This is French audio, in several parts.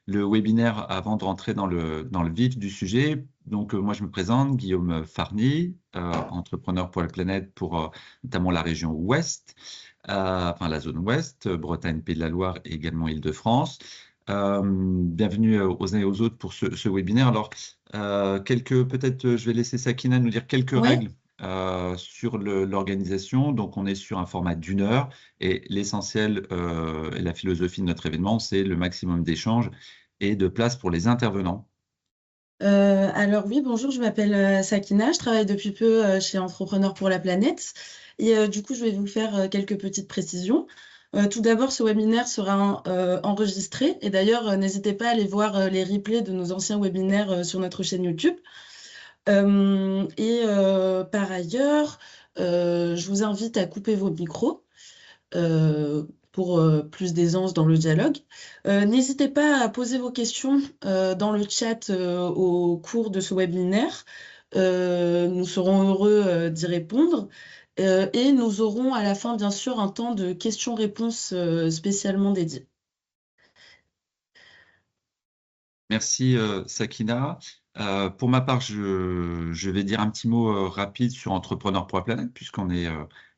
le webinaire avant de rentrer dans le vif du sujet. Donc, moi, je me présente, Guillaume Farny, entrepreneur pour la planète pour notamment la région Ouest, enfin la zone Ouest, Bretagne, Pays de la Loire et également Île-de-France. Bienvenue aux uns et aux autres pour ce webinaire. Alors, peut-être, je vais laisser Sakina nous dire quelques Ouais, règles sur l'organisation. Donc, on est sur un format d'une heure et l'essentiel et la philosophie de notre événement, c'est le maximum d'échanges et de place pour les intervenants. alors oui, bonjour, je m'appelle Sakina, je travaille depuis peu chez Entrepreneurs pour la planète et du coup je vais vous faire quelques petites précisions. Tout d'abord, ce webinaire sera enregistré et d'ailleurs n'hésitez pas à aller voir les replays de nos anciens webinaires sur notre chaîne YouTube. Par ailleurs, je vous invite à couper vos micros pour plus d'aisance dans le dialogue. N'hésitez pas à poser vos questions dans le chat au cours de ce webinaire. Nous serons heureux d'y répondre. Et nous aurons à la fin, bien sûr, un temps de questions-réponses spécialement dédié. Merci Sakina. Pour ma part, je vais dire un petit mot rapide sur Entrepreneurs pour la planète, puisqu'on est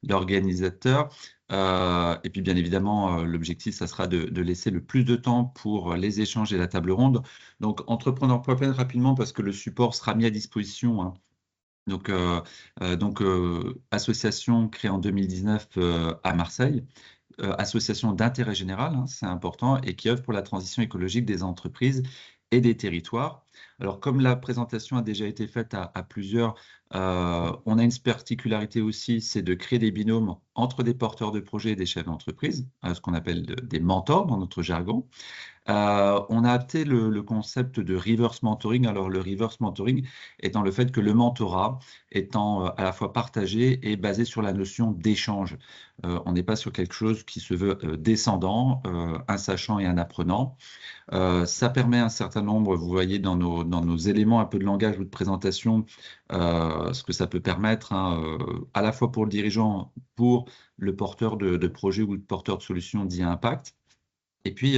l'organisateur. Et puis bien évidemment, l'objectif, ça sera de laisser le plus de temps pour les échanges et la table ronde. Donc Entrepreneurs pour la planète, rapidement, parce que le support sera mis à disposition, hein. Association créée en 2019 à Marseille, association d'intérêt général, hein, c'est important, et qui œuvre pour la transition écologique des entreprises et des territoires. Alors, comme la présentation a déjà été faite à plusieurs, on a une particularité aussi, c'est de créer des binômes entre des porteurs de projets et des chefs d'entreprise, ce qu'on appelle des mentors dans notre jargon. On a adapté le concept de reverse mentoring. Alors, le reverse mentoring étant le fait que le mentorat étant à la fois partagé et basé sur la notion d'échange. On n'est pas sur quelque chose qui se veut descendant, un sachant et un apprenant. Ça permet un certain nombre, vous voyez dans nos éléments un peu de langage ou de présentation, ce que ça peut permettre, hein, à la fois pour le dirigeant, pour le porteur de projet ou le porteur de solution dit impact. Et puis,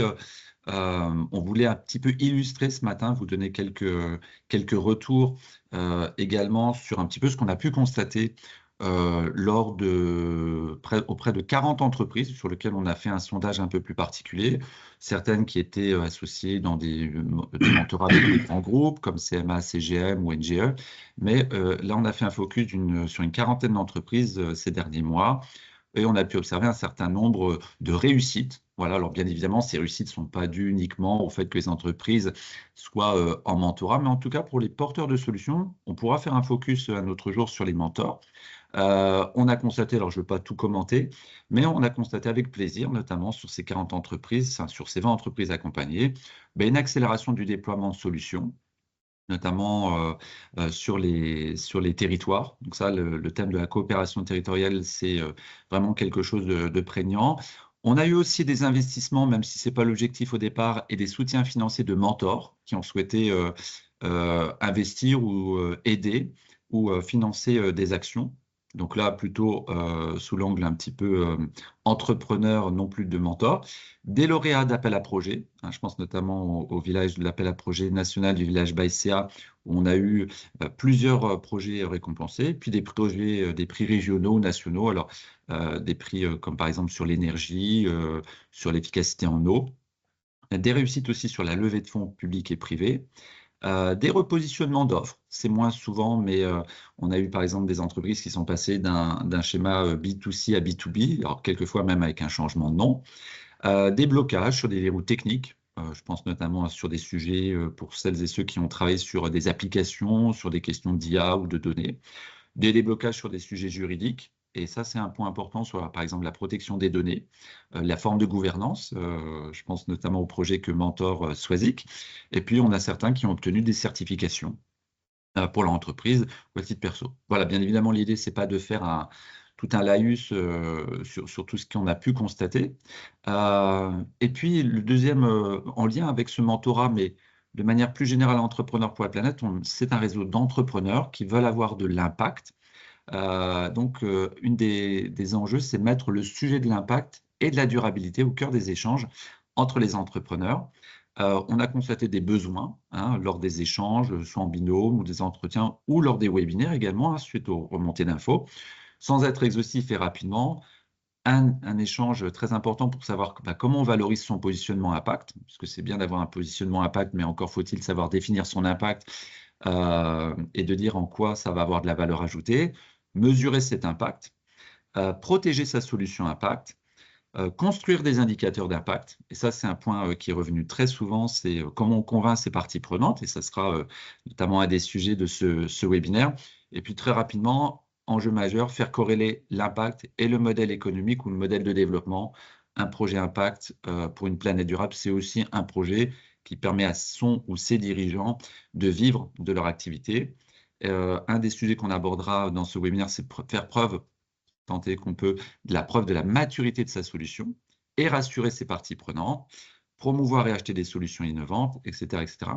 on voulait un petit peu illustrer ce matin, vous donner quelques retours également sur un petit peu ce qu'on a pu constater auprès de 40 entreprises sur lesquelles on a fait un sondage un peu plus particulier, certaines qui étaient associées dans des mentorats avec des grands groupes comme CMA, CGM ou NGE, mais là on a fait un focus sur une quarantaine d'entreprises ces derniers mois et on a pu observer un certain nombre de réussites. Voilà, alors bien évidemment, ces réussites ne sont pas dues uniquement au fait que les entreprises soient en mentorat, mais en tout cas pour les porteurs de solutions, on pourra faire un focus un autre jour sur les mentors. On a constaté, alors je ne veux pas tout commenter, mais on a constaté avec plaisir, notamment sur ces 40 entreprises, enfin, sur ces 20 entreprises accompagnées, ben, une accélération du déploiement de solutions, notamment sur les territoires. Donc ça, le thème de la coopération territoriale, c'est vraiment quelque chose de prégnant. On a eu aussi des investissements, même si ce n'est pas l'objectif au départ, et des soutiens financiers de mentors qui ont souhaité investir ou aider ou financer des actions. Donc là, plutôt sous l'angle un petit peu entrepreneur, non plus de mentor. Des lauréats d'appel à projet, hein, je pense notamment au village de l'appel à projet national du village Baïséa, où on a eu plusieurs projets récompensés, puis des projets, des prix régionaux, nationaux, alors des prix comme par exemple sur l'énergie, sur l'efficacité en eau, des réussites aussi sur la levée de fonds publics et privés. Des repositionnements d'offres, c'est moins souvent, mais on a eu par exemple des entreprises qui sont passées d'un schéma B2C à B2B, alors quelquefois même avec un changement de nom. Des blocages sur des verrous techniques. Je pense notamment sur des sujets pour celles et ceux qui ont travaillé sur des applications, sur des questions d'IA ou de données. Des déblocages sur des sujets juridiques. Et ça, c'est un point important sur, par exemple, la protection des données, la forme de gouvernance. Je pense notamment au projet que mentor Swazik. Et puis, on a certains qui ont obtenu des certifications pour leur entreprise ou à titre perso. Voilà, bien évidemment, l'idée, c'est pas de faire tout un laïus sur tout ce qu'on a pu constater. Et puis, le deuxième, en lien avec ce mentorat, mais de manière plus générale, Entrepreneurs pour la planète, c'est un réseau d'entrepreneurs qui veulent avoir de l'impact. Une des enjeux, c'est mettre le sujet de l'impact et de la durabilité au cœur des échanges entre les entrepreneurs. On a constaté des besoins lors des échanges, soit en binôme ou des entretiens, ou lors des webinaires également, suite aux remontées d'infos. Sans être exhaustif et rapidement, un échange très important pour savoir comment on valorise son positionnement impact, parce que c'est bien d'avoir un positionnement impact, mais encore faut-il savoir définir son impact et de dire en quoi ça va avoir de la valeur ajoutée, mesurer cet impact, protéger sa solution impact, construire des indicateurs d'impact. Et ça, c'est un point qui est revenu très souvent, c'est comment on convainc ces parties prenantes, et ça sera notamment un des sujets de ce webinaire. Et puis très rapidement, enjeu majeur, faire corréler l'impact et le modèle économique ou le modèle de développement. Un projet impact pour une planète durable, c'est aussi un projet qui permet à son ou ses dirigeants de vivre de leur activité. Un des sujets qu'on abordera dans ce webinaire, c'est faire preuve, tenter qu'on peut, de la preuve de la maturité de sa solution et rassurer ses parties prenantes, promouvoir et acheter des solutions innovantes, etc. etc.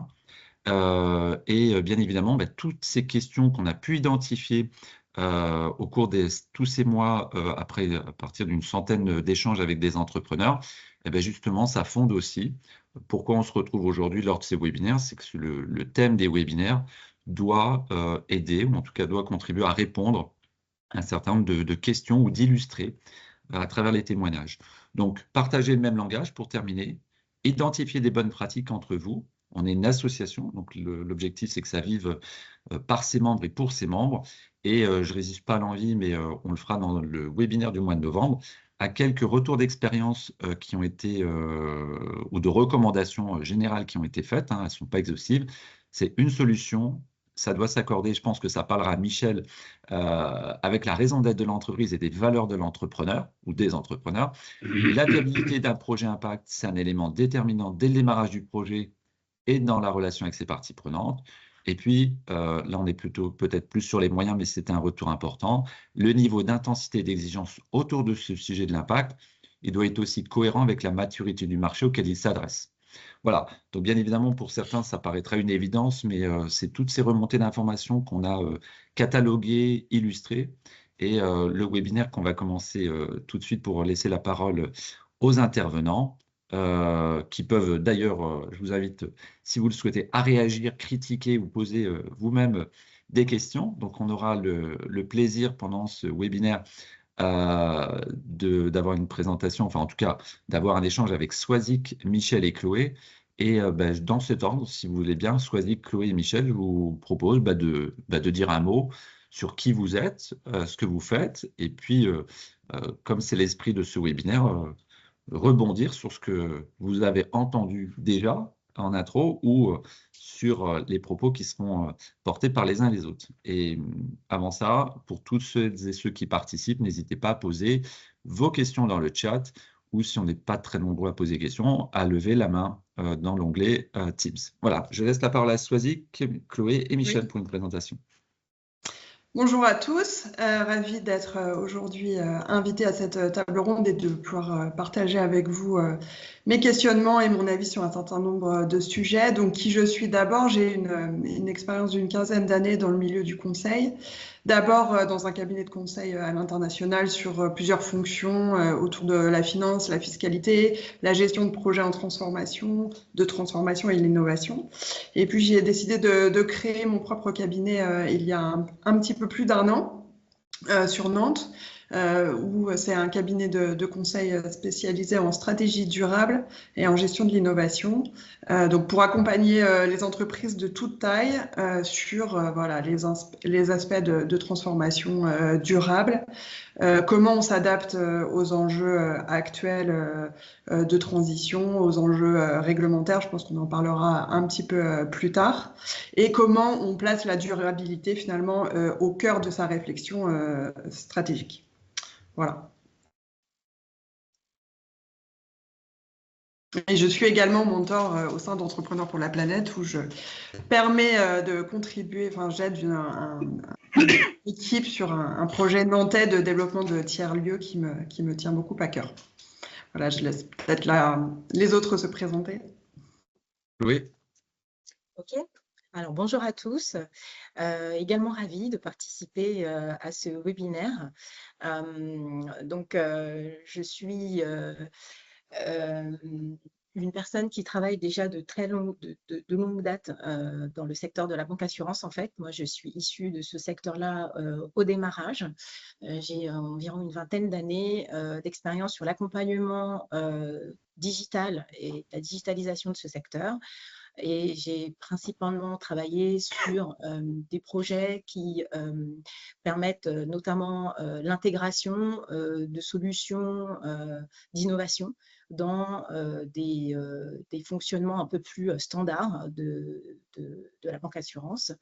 Bien évidemment, toutes ces questions qu'on a pu identifier au cours de tous ces mois, à partir d'une centaine d'échanges avec des entrepreneurs, justement, ça fonde aussi pourquoi on se retrouve aujourd'hui lors de ces webinaires. C'est que le thème des webinaires doit aider, ou en tout cas doit contribuer à répondre à un certain nombre de questions ou d'illustrer à travers les témoignages. Donc, partagez le même langage pour terminer, identifier des bonnes pratiques entre vous. On est une association, donc l'objectif, c'est que ça vive par ses membres et pour ses membres. Et je ne résiste pas à l'envie, mais on le fera dans le webinaire du mois de novembre, à quelques retours d'expérience qui ont été, ou de recommandations générales qui ont été faites, elles ne sont pas exhaustives. C'est une solution, ça doit s'accorder, je pense que ça parlera à Michel, avec la raison d'être de l'entreprise et des valeurs de l'entrepreneur ou des entrepreneurs. La viabilité d'un projet impact, c'est un élément déterminant dès le démarrage du projet et dans la relation avec ses parties prenantes. Et puis, là, on est plutôt peut-être plus sur les moyens, mais c'est un retour important. Le niveau d'intensité et d'exigence autour de ce sujet de l'impact, il doit être aussi cohérent avec la maturité du marché auquel il s'adresse. Voilà, donc bien évidemment, pour certains, ça paraîtra une évidence, mais c'est toutes ces remontées d'informations qu'on a cataloguées, illustrées, et le webinaire qu'on va commencer tout de suite pour laisser la parole aux intervenants, qui peuvent d'ailleurs, je vous invite, si vous le souhaitez, à réagir, critiquer ou poser vous-même des questions. Donc on aura le plaisir pendant ce webinaire d'avoir une présentation, enfin en tout cas d'avoir un échange avec Swazik, Michel et Chloé. Et dans cet ordre, si vous voulez bien, Swazik, Chloé et Michel, je vous propose de dire un mot sur qui vous êtes, ce que vous faites, et puis, comme c'est l'esprit de ce webinaire, rebondir sur ce que vous avez entendu déjà en intro ou sur les propos qui seront portés par les uns et les autres. Et avant ça, pour toutes celles et ceux qui participent, n'hésitez pas à poser vos questions dans le chat ou si on n'est pas très nombreux à poser des questions, à lever la main dans l'onglet Teams. Voilà, je laisse la parole à Swazik, Chloé et Michel pour une présentation. Bonjour à tous, ravi d'être aujourd'hui invité à cette table ronde et de pouvoir partager avec vous mes questionnements et mon avis sur un certain nombre de sujets. Donc, qui je suis d'abord, j'ai une expérience d'une quinzaine d'années dans le milieu du conseil. D'abord dans un cabinet de conseil à l'international sur plusieurs fonctions autour de la finance, la fiscalité, la gestion de projets en transformation et l'innovation. Et puis j'ai décidé de créer mon propre cabinet il y a un petit peu plus d'un an sur Nantes, où c'est un cabinet de conseil spécialisé en stratégie durable et en gestion de l'innovation. Donc pour accompagner les entreprises de toute taille sur voilà, les aspects de transformation durable, comment on s'adapte aux enjeux actuels de transition, aux enjeux réglementaires, je pense qu'on en parlera un petit peu plus tard, et comment on place la durabilité finalement au cœur de sa réflexion stratégique. Voilà. Et je suis également mentor au sein d'Entrepreneurs pour la planète où je permets de contribuer, enfin j'aide une équipe sur un projet nantais de développement de tiers-lieux qui me tient beaucoup à cœur. Voilà, je laisse peut-être les autres se présenter. Oui. Ok. Alors, bonjour à tous. Également ravie de participer à ce webinaire. Je suis une personne qui travaille déjà de longue date dans le secteur de la banque assurance. En fait, moi, je suis issue de ce secteur-là au démarrage. J'ai environ une vingtaine d'années d'expérience sur l'accompagnement digital et la digitalisation de ce secteur. Et j'ai principalement travaillé sur des projets qui permettent notamment l'intégration de solutions d'innovation dans des fonctionnements un peu plus standards de la banque assurance.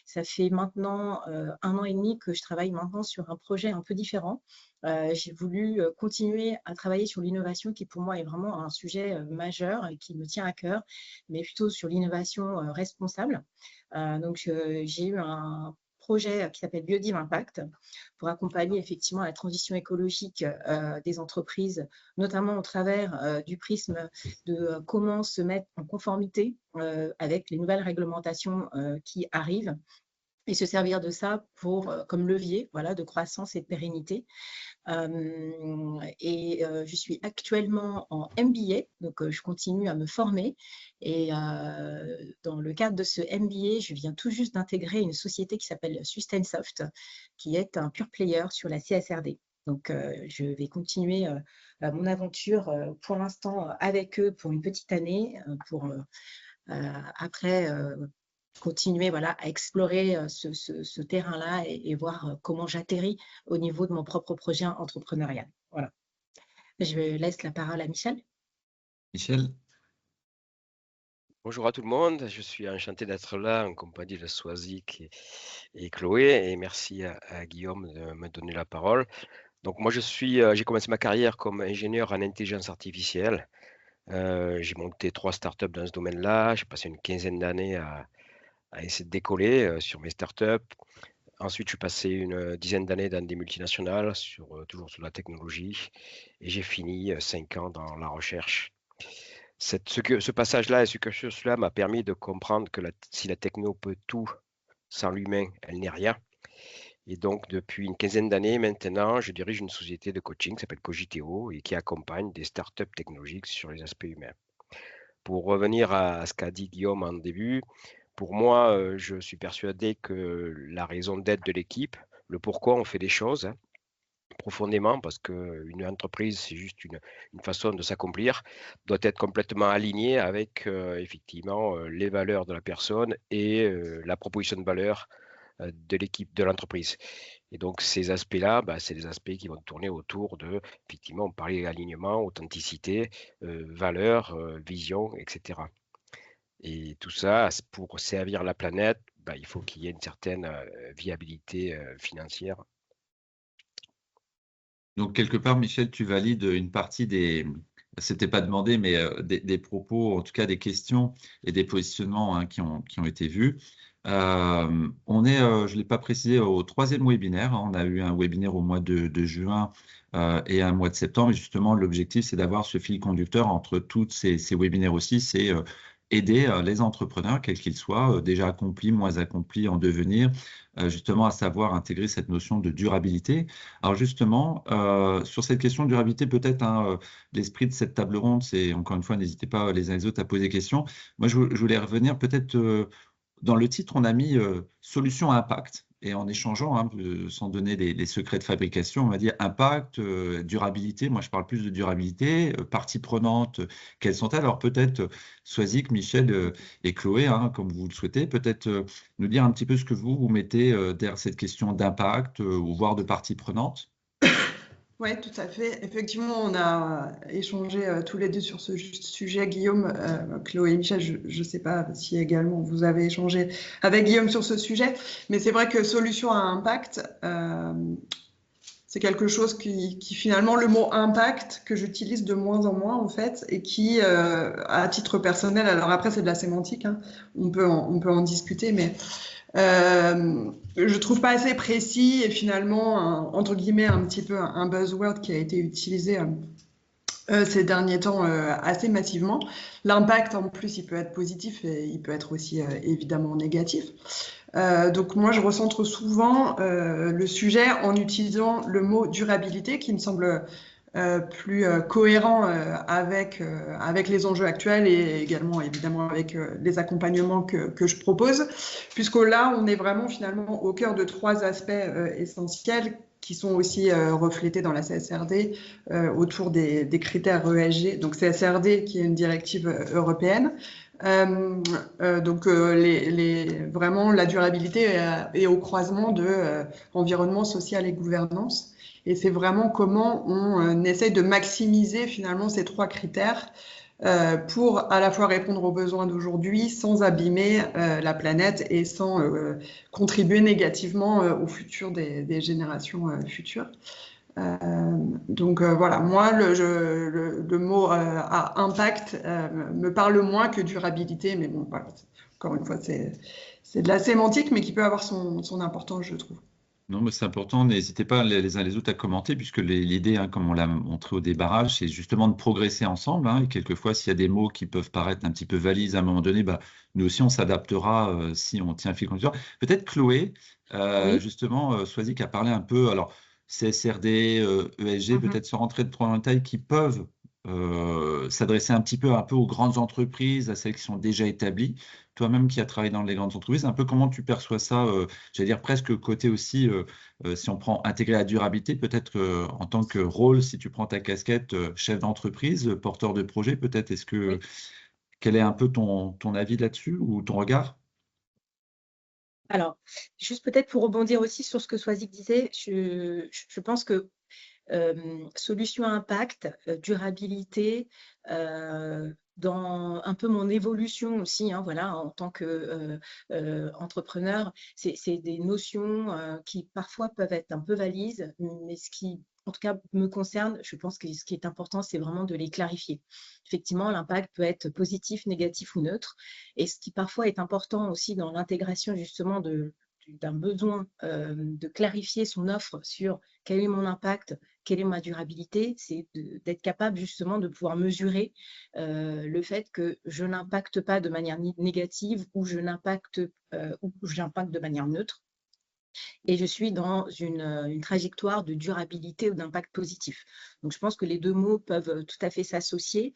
Ça fait maintenant 1 an et demi que je travaille maintenant sur un projet un peu différent. J'ai voulu continuer à travailler sur l'innovation qui pour moi est vraiment un sujet majeur et qui me tient à cœur, mais plutôt sur l'innovation responsable. Donc j'ai eu un projet qui s'appelle Biodiv Impact pour accompagner effectivement la transition écologique des entreprises, notamment au travers du prisme de comment se mettre en conformité avec les nouvelles réglementations qui arrivent et se servir de ça comme levier de croissance et de pérennité. Je suis actuellement en MBA, donc je continue à me former. Et dans le cadre de ce MBA, je viens tout juste d'intégrer une société qui s'appelle Sustainsoft, qui est un pure player sur la CSRD. Donc, je vais continuer mon aventure pour l'instant avec eux pour une petite année, pour après continuer à explorer ce terrain-là et voir comment j'atterris au niveau de mon propre projet entrepreneurial. Voilà. Je laisse la parole à Michel. Michel? Bonjour à tout le monde, je suis enchanté d'être là en compagnie de Swazik et Chloé, et merci à Guillaume de me donner la parole. Donc moi j'ai commencé ma carrière comme ingénieur en intelligence artificielle. J'ai monté 3 startups dans ce domaine-là, j'ai passé une quinzaine d'années à essayer de décoller sur mes startups. Ensuite, je suis passé une dizaine d'années dans des multinationales, toujours sur la technologie, et j'ai fini 5 ans dans la recherche. Ce passage-là et ce cursus-là m'a permis de comprendre que si la techno peut tout, sans l'humain, elle n'est rien. Et donc, depuis une quinzaine d'années maintenant, je dirige une société de coaching qui s'appelle Cogiteo et qui accompagne des startups technologiques sur les aspects humains. Pour revenir à ce qu'a dit Guillaume en début, pour moi, je suis persuadé que la raison d'être de l'équipe, le pourquoi on fait des choses, profondément, parce qu'une entreprise, c'est juste une façon de s'accomplir, doit être complètement alignée avec effectivement les valeurs de la personne et la proposition de valeur de l'équipe, de l'entreprise. Et donc, ces aspects-là, c'est des aspects qui vont tourner autour de, effectivement, on parlait alignement, authenticité, valeur, vision, etc. Et tout ça, pour servir la planète, il faut qu'il y ait une certaine viabilité financière. Donc, quelque part, Michel, tu valides une partie c'était pas demandé, mais des propos, en tout cas des questions et des positionnements qui ont été vus. On est, je ne l'ai pas précisé, au 3e webinaire. On a eu un webinaire au mois de juin et un mois de septembre. Et justement, l'objectif, c'est d'avoir ce fil conducteur entre tous ces webinaires aussi. C'est aider les entrepreneurs, quels qu'ils soient, déjà accomplis, moins accomplis, en devenir, justement à savoir intégrer cette notion de durabilité. Alors justement, sur cette question de durabilité, peut-être l'esprit de cette table ronde, c'est, encore une fois, n'hésitez pas les uns les autres à poser des questions. Moi, je voulais revenir peut-être, dans le titre, on a mis solution à impact. Et en échangeant, sans donner les secrets de fabrication, on va dire impact, durabilité. Moi, je parle plus de durabilité, parties prenantes, quelles sont-elles? Alors peut-être, Swazik, Michel et Chloé, comme vous le souhaitez, peut-être nous dire un petit peu ce que vous mettez derrière cette question d'impact ou voire de parties prenantes. Oui, tout à fait. Effectivement, on a échangé tous les deux sur ce sujet, Guillaume, Chloé et Michel. Je ne sais pas si également vous avez échangé avec Guillaume sur ce sujet, mais c'est vrai que solution à impact, c'est quelque chose qui finalement, le mot impact, que j'utilise de moins en moins en fait, et qui, à titre personnel, alors après c'est de la sémantique, on peut en discuter, mais je trouve pas assez précis et finalement entre guillemets un petit peu un buzzword qui a été utilisé ces derniers temps assez massivement. L'impact en plus il peut être positif et il peut être aussi évidemment négatif. Donc moi je recentre souvent le sujet en utilisant le mot durabilité qui me semble plus cohérent avec les enjeux actuels et également évidemment avec les accompagnements que je propose, puisque là on est vraiment finalement au cœur de 3 aspects essentiels qui sont aussi reflétés dans la CSRD autour des critères ESG. Donc CSRD qui est une directive européenne. Donc vraiment la durabilité est au croisement de environnement social et gouvernance. Et c'est vraiment comment on essaye de maximiser finalement ces 3 critères pour à la fois répondre aux besoins d'aujourd'hui sans abîmer la planète et sans contribuer négativement au futur des générations futures. Donc voilà, moi le mot à impact me parle moins que durabilité, mais bon voilà, encore une fois c'est de la sémantique, mais qui peut avoir son importance, je trouve. Non, mais c'est important. N'hésitez pas les uns les autres à commenter, puisque l'idée, hein, comme on l'a montré au débarrage, c'est justement de progresser ensemble. Hein, et quelquefois, s'il y a des mots qui peuvent paraître un petit peu valises à un moment donné, bah, nous aussi, on s'adaptera si on tient fil conducteur. Peut-être Chloé, Oui. justement, Swazik a parlé un peu, alors CSRD, ESG, peut-être sans rentrer trop dans le détail, qui peuvent s'adresser un peu aux grandes entreprises, à celles qui sont déjà établies. Toi-même qui as travaillé dans les grandes entreprises, un peu comment tu perçois ça, j'allais dire presque côté aussi, si on prend intégrer la durabilité, peut-être en tant que rôle, si tu prends ta casquette chef d'entreprise, porteur de projet, peut-être, Oui. quel est un peu ton avis là-dessus ou ton regard? Alors, juste peut-être pour rebondir aussi sur ce que Swazik disait, je pense que solution à impact, durabilité, dans un peu mon évolution aussi, hein, voilà, en tant que entrepreneur, c'est des notions qui parfois peuvent être un peu valises, mais ce qui, en tout cas, me concerne, je pense que ce qui est important, c'est vraiment de les clarifier. Effectivement, l'impact peut être positif, négatif ou neutre, et ce qui parfois est important aussi dans l'intégration justement d'un besoin de clarifier son offre sur quel est mon impact, quelle est ma durabilité, c'est d'être capable justement de pouvoir mesurer le fait que je n'impacte pas de manière négative ou j'impacte de manière neutre. Et je suis dans une trajectoire de durabilité ou d'impact positif. Donc, je pense que les 2 mots peuvent tout à fait s'associer.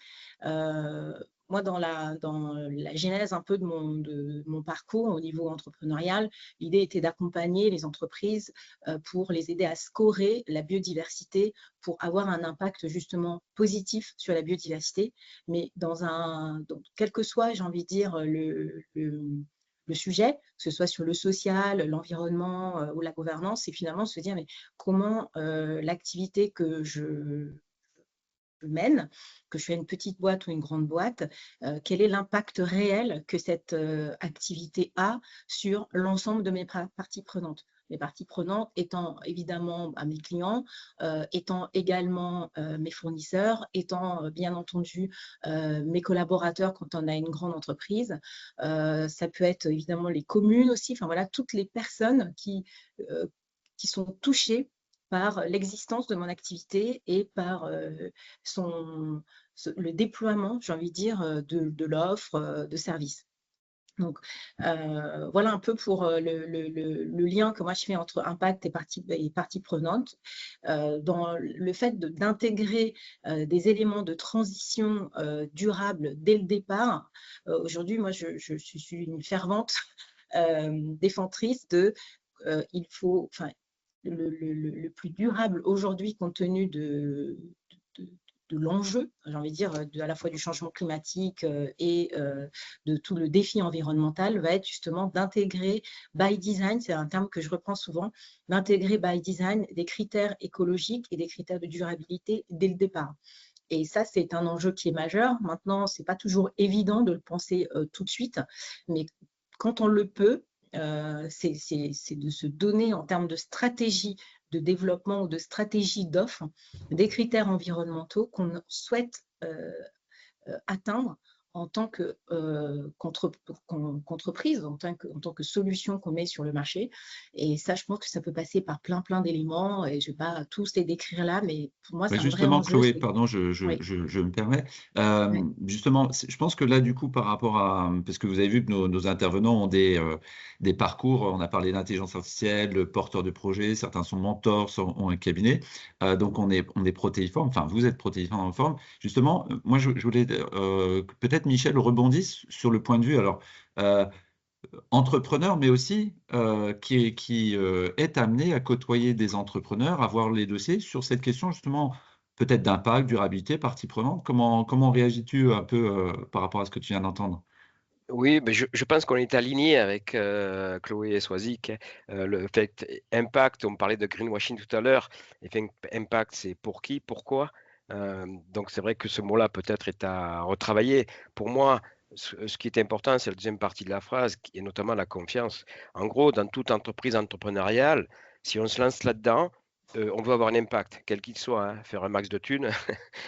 Moi, dans la genèse un peu de mon parcours au niveau entrepreneurial, l'idée était d'accompagner les entreprises pour les aider à scorer la biodiversité, pour avoir un impact justement positif sur la biodiversité, mais quel que soit, j'ai envie de dire, le sujet, que ce soit sur le social, l'environnement ou la gouvernance, et finalement se dire mais comment l'activité que je mène, que je fais une petite boîte ou une grande boîte, quel est l'impact réel que cette activité a sur l'ensemble de mes parties prenantes. Les parties prenantes étant évidemment mes clients, étant également mes fournisseurs, étant bien entendu mes collaborateurs quand on a une grande entreprise. Ça peut être évidemment les communes aussi, enfin voilà, toutes les personnes qui sont touchées par l'existence de mon activité et par le déploiement, j'ai envie de dire, de l'offre de service. Donc, voilà un peu pour le lien que moi je fais entre impact et partie prenante. Dans le fait d'intégrer des éléments de transition durable dès le départ, aujourd'hui, moi, je suis une fervente défendrice de il faut, enfin, le plus durable aujourd'hui compte tenu de l'enjeu, j'ai envie de dire, à la fois du changement climatique et de tout le défi environnemental, va être justement d'intégrer by design, c'est un terme que je reprends souvent, d'intégrer by design des critères écologiques et des critères de durabilité dès le départ. Et ça, c'est un enjeu qui est majeur. Maintenant, ce n'est pas toujours évident de le penser tout de suite, mais quand on le peut, c'est de se donner en termes de stratégie de développement ou de stratégie d'offre des critères environnementaux qu'on souhaite atteindre en tant qu'entreprise, en tant que solution qu'on met sur le marché. Et ça, je pense que ça peut passer par plein d'éléments, et je ne vais pas tous les décrire là, mais pour moi, c'est un vrai Justement, enjeu. Chloé, pardon, je Oui, me permets. oui, Justement, je pense que là, du coup, par rapport à, parce que vous avez vu que nos intervenants ont des parcours, on a parlé d'intelligence artificielle, porteurs de projets, certains sont mentors, ont un cabinet, donc on est protéiforme, enfin, vous êtes protéiforme. Justement, moi, je voulais que peut-être Michel rebondisse sur le point de vue, alors, entrepreneur, mais aussi qui est amené à côtoyer des entrepreneurs, à voir les dossiers sur cette question justement peut-être d'impact, durabilité, partie prenante. Comment réagis-tu un peu par rapport à ce que tu viens d'entendre? Oui, mais je pense qu'on est aligné avec Chloé et Swazik, hein. Le fait impact, on parlait de greenwashing tout à l'heure. Et fait, impact, c'est pour qui, pourquoi. Donc c'est vrai que ce mot-là peut-être est à retravailler. Pour moi, ce qui est important, c'est la deuxième partie de la phrase, et notamment la confiance. En gros, dans toute entreprise entrepreneuriale, si on se lance là-dedans, on veut avoir un impact, quel qu'il soit, hein, faire un max de thunes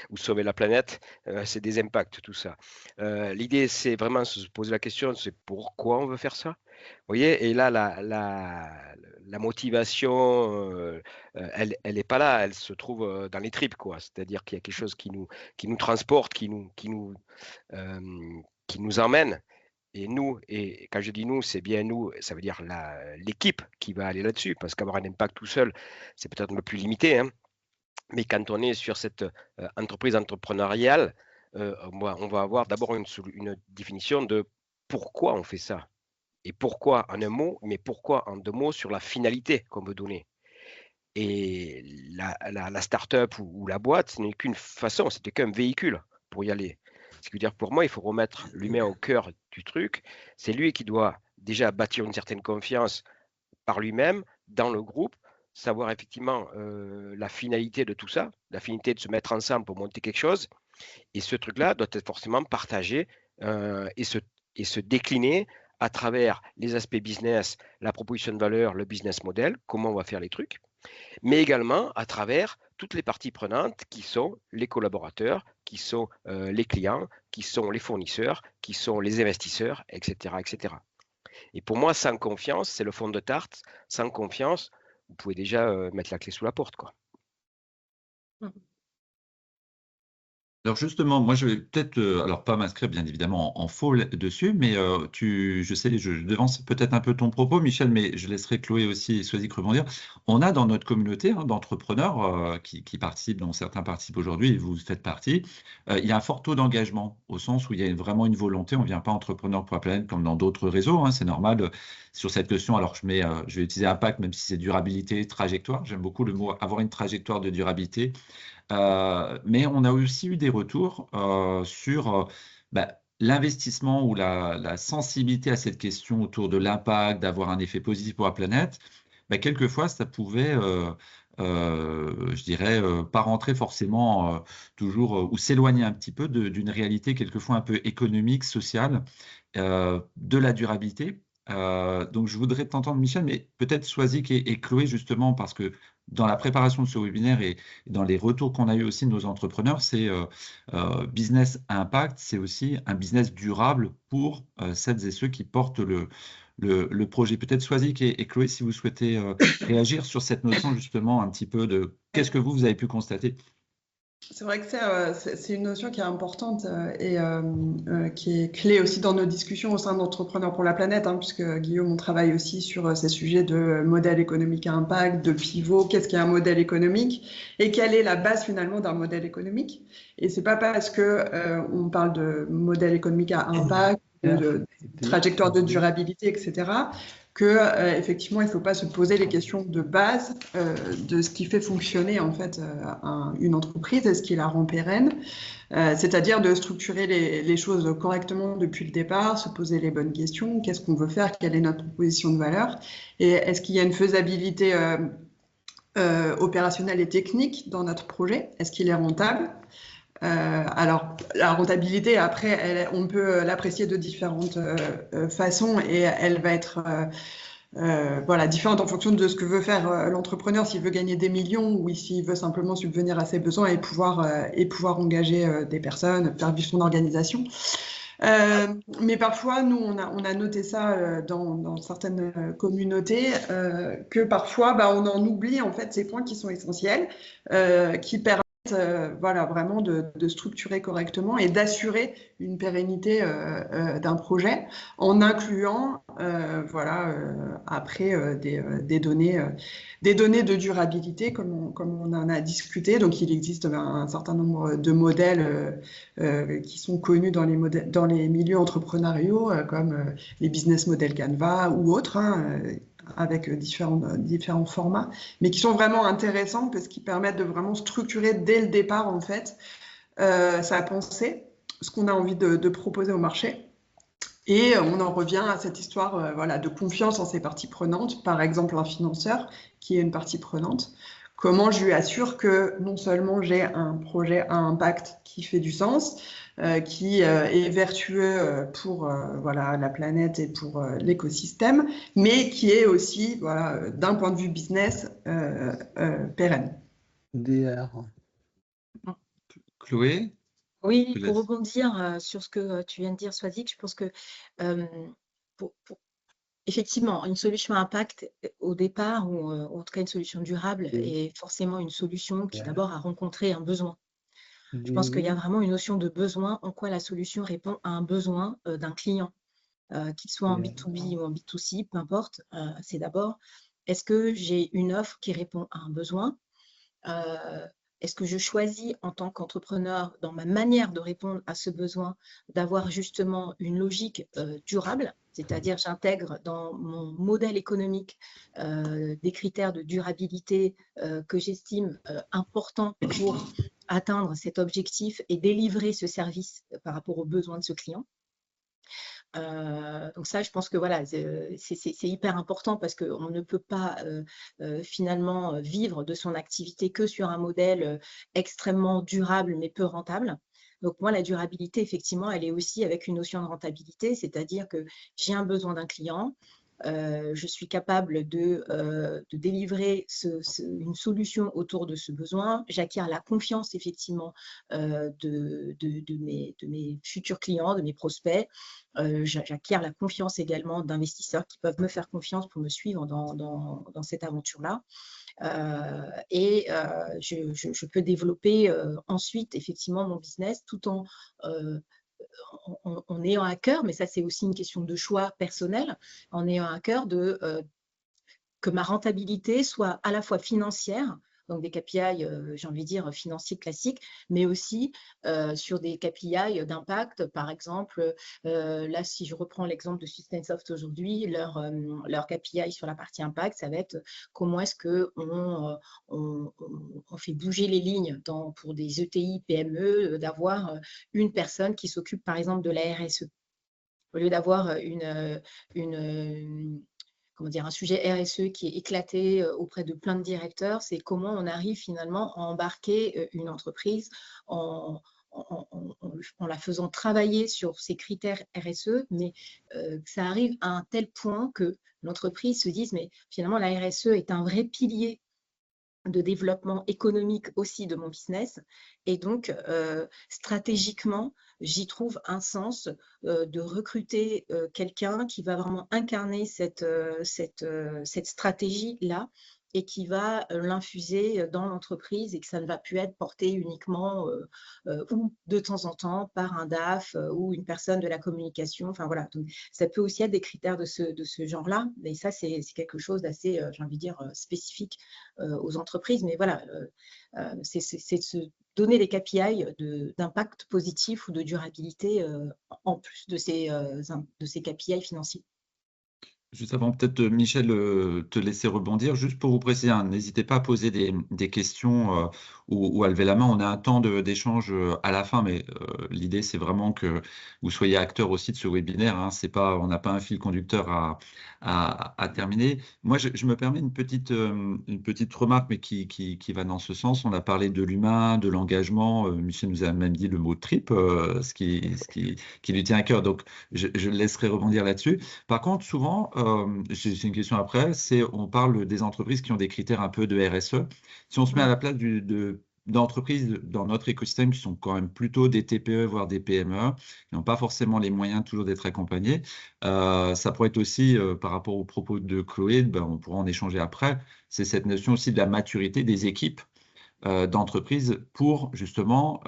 ou sauver la planète, c'est des impacts, tout ça. L'idée, c'est vraiment se poser la question, c'est pourquoi on veut faire ça? Vous voyez, et là, la motivation, elle n'est pas là, elle se trouve dans les tripes, quoi. C'est-à-dire qu'il y a quelque chose qui nous transporte, qui nous emmène. Et nous, et quand je dis nous, c'est bien nous, ça veut dire l'équipe qui va aller là-dessus, parce qu'avoir un impact tout seul, c'est peut-être un peu plus limité, hein. Mais quand on est sur cette entreprise entrepreneuriale, on va avoir d'abord une définition de pourquoi on fait ça. Et pourquoi en un mot, mais pourquoi en deux mots sur la finalité qu'on veut donner. Et la start-up ou la boîte, ce n'est qu'une façon, c'était qu'un véhicule pour y aller. Ce qui veut dire pour moi, il faut remettre l'humain au cœur du truc. C'est lui qui doit déjà bâtir une certaine confiance par lui-même, dans le groupe, savoir effectivement la finalité de tout ça, la finalité de se mettre ensemble pour monter quelque chose. Et ce truc-là doit être forcément partagé et se décliner à travers les aspects business, la proposition de valeur, le business model, comment on va faire les trucs, mais également à travers toutes les parties prenantes qui sont les collaborateurs, qui sont les clients, qui sont les fournisseurs, qui sont les investisseurs, etc., etc. Et pour moi, sans confiance, c'est le fond de tarte. Sans confiance, vous pouvez déjà mettre la clé sous la porte, quoi. Alors justement, moi je vais peut-être, alors pas m'inscrire bien évidemment en faux dessus, mais je sais, je devance peut-être un peu ton propos, Michel, mais je laisserai Chloé aussi et Swazik rebondir. On a dans notre communauté d'entrepreneurs qui participent, dont certains participent aujourd'hui, et vous faites partie, il y a un fort taux d'engagement, au sens où il y a vraiment une volonté, on ne vient pas entrepreneur pour la planète comme dans d'autres réseaux, hein, c'est normal. Sur cette question, alors je vais utiliser impact, même si c'est durabilité, trajectoire, j'aime beaucoup le mot avoir une trajectoire de durabilité. Mais on a aussi eu des retours sur l'investissement ou la sensibilité à cette question autour de l'impact, d'avoir un effet positif pour la planète. Quelquefois, ça pouvait, je dirais, pas rentrer forcément toujours ou s'éloigner un petit peu d'une réalité quelquefois un peu économique, sociale, de la durabilité. Donc, je voudrais t'entendre, Michel, mais peut-être Swazik et Chloé, justement, parce que dans la préparation de ce webinaire et dans les retours qu'on a eu aussi de nos entrepreneurs, c'est business à impact, c'est aussi un business durable pour celles et ceux qui portent le projet. Peut-être Swazik et Chloé, si vous souhaitez réagir sur cette notion justement un petit peu de qu'est-ce que vous avez pu constater. C'est vrai que c'est une notion qui est importante et qui est clé aussi dans nos discussions au sein d'Entrepreneurs pour la planète, hein, puisque Guillaume, on travaille aussi sur ces sujets de modèle économique à impact, de pivot, qu'est-ce qu'est un modèle économique et quelle est la base finalement d'un modèle économique. Et c'est pas parce que on parle de modèle économique à impact, de trajectoire de durabilité, etc., que effectivement, il ne faut pas se poser les questions de base de ce qui fait fonctionner en fait une entreprise et ce qui la rend pérenne, c'est-à-dire de structurer les choses correctement depuis le départ, se poser les bonnes questions, qu'est-ce qu'on veut faire, quelle est notre proposition de valeur, et est-ce qu'il y a une faisabilité opérationnelle et technique dans notre projet, est-ce qu'il est rentable? Alors, la rentabilité, après, on peut l'apprécier de différentes façons et elle va être différente en fonction de ce que veut faire l'entrepreneur, s'il veut gagner des millions ou s'il veut simplement subvenir à ses besoins et pouvoir engager des personnes, faire vivre son organisation. Mais parfois, nous, on a noté ça dans certaines communautés, que parfois, on en oublie en fait ces points qui sont essentiels, qui permettent voilà, vraiment de structurer correctement et d'assurer une pérennité d'un projet en incluant voilà, après des données de durabilité comme on en a discuté. Donc, il existe un certain nombre de modèles qui sont connus dans les milieux entrepreneuriaux, comme les business models Canva ou autres, hein, avec différents formats, mais qui sont vraiment intéressants parce qu'ils permettent de vraiment structurer dès le départ, en fait, sa pensée, ce qu'on a envie de proposer au marché. Et on en revient à cette histoire voilà, de confiance en ses parties prenantes, par exemple un financeur qui est une partie prenante. Comment je lui assure que non seulement j'ai un projet à impact qui fait du sens, qui est vertueux pour voilà, la planète et pour l'écosystème, mais qui est aussi, voilà, d'un point de vue business, pérenne. DR. Chloé? Oui, Je te pour laisse. rebondir sur ce que tu viens de dire, Swazik, je pense que effectivement, une solution à impact au départ, ou en tout cas une solution durable, est forcément une solution qui d'abord a rencontré un besoin. Je pense qu'il y a vraiment une notion de besoin, en quoi la solution répond à un besoin d'un client, qu'il soit en B2B ou en B2C, peu importe. C'est d'abord, est-ce que j'ai une offre qui répond à un besoin? Est-ce que je choisis en tant qu'entrepreneur, dans ma manière de répondre à ce besoin, d'avoir justement une logique durable, c'est-à-dire j'intègre dans mon modèle économique des critères de durabilité que j'estime importants pour atteindre cet objectif et délivrer ce service par rapport aux besoins de ce client. Donc ça, je pense que voilà, c'est hyper important parce qu'on ne peut pas finalement vivre de son activité que sur un modèle extrêmement durable mais peu rentable. Donc moi, la durabilité, effectivement, elle est aussi avec une notion de rentabilité, c'est-à-dire que j'ai un besoin d'un client, je suis capable de délivrer une solution autour de ce besoin. J'acquiers la confiance, effectivement, de mes futurs clients, de mes prospects. J'acquiers la confiance également d'investisseurs qui peuvent me faire confiance pour me suivre dans cette aventure-là. Je peux développer ensuite, effectivement, mon business tout en ayant à cœur, mais ça c'est aussi une question de choix personnel, en ayant à cœur que ma rentabilité soit à la fois financière, donc des KPI, j'ai envie de dire, financiers classiques, mais aussi sur des KPI d'impact. Par exemple, là, si je reprends l'exemple de Sustainsoft aujourd'hui, leur KPI sur la partie impact, ça va être comment est-ce qu'on on fait bouger les lignes pour des ETI, PME, d'avoir une personne qui s'occupe, par exemple, de la RSE. Au lieu d'avoir comment dire, un sujet RSE qui est éclaté auprès de plein de directeurs, c'est comment on arrive finalement à embarquer une entreprise en la faisant travailler sur ces critères RSE, mais ça arrive à un tel point que l'entreprise se dise, mais finalement la RSE est un vrai pilier de développement économique aussi de mon business. Et donc, stratégiquement, j'y trouve un sens de recruter quelqu'un qui va vraiment incarner cette stratégie-là et qui va l'infuser dans l'entreprise et que ça ne va plus être porté uniquement ou de temps en temps par un DAF ou une personne de la communication. Enfin voilà, donc, ça peut aussi être des critères de ce genre-là, mais ça c'est quelque chose d'assez, j'ai envie de dire, spécifique aux entreprises. Mais voilà, c'est de se donner des KPI d'impact positif ou de durabilité en plus de ces KPI financiers. Juste avant, peut-être Michel, te laisser rebondir, juste pour vous préciser, hein, n'hésitez pas à poser des questions ou à lever la main. On a un temps d'échange à la fin, mais l'idée, c'est vraiment que vous soyez acteur aussi de ce webinaire. Hein, c'est pas, on n'a pas un fil conducteur à terminer. Moi, je me permets une petite remarque, mais qui va dans ce sens. On a parlé de l'humain, de l'engagement. Michel nous a même dit le mot trip, ce qui lui tient à cœur. Donc, je le laisserai rebondir là-dessus. Par contre, souvent, c'est une question après, on parle des entreprises qui ont des critères un peu de RSE. Si on se met à la place d'entreprises dans notre écosystème qui sont quand même plutôt des TPE, voire des PME, qui n'ont pas forcément les moyens toujours d'être accompagnés. Ça pourrait être aussi, par rapport aux propos de Chloé, ben, on pourra en échanger après, c'est cette notion aussi de la maturité des équipes d'entreprise pour justement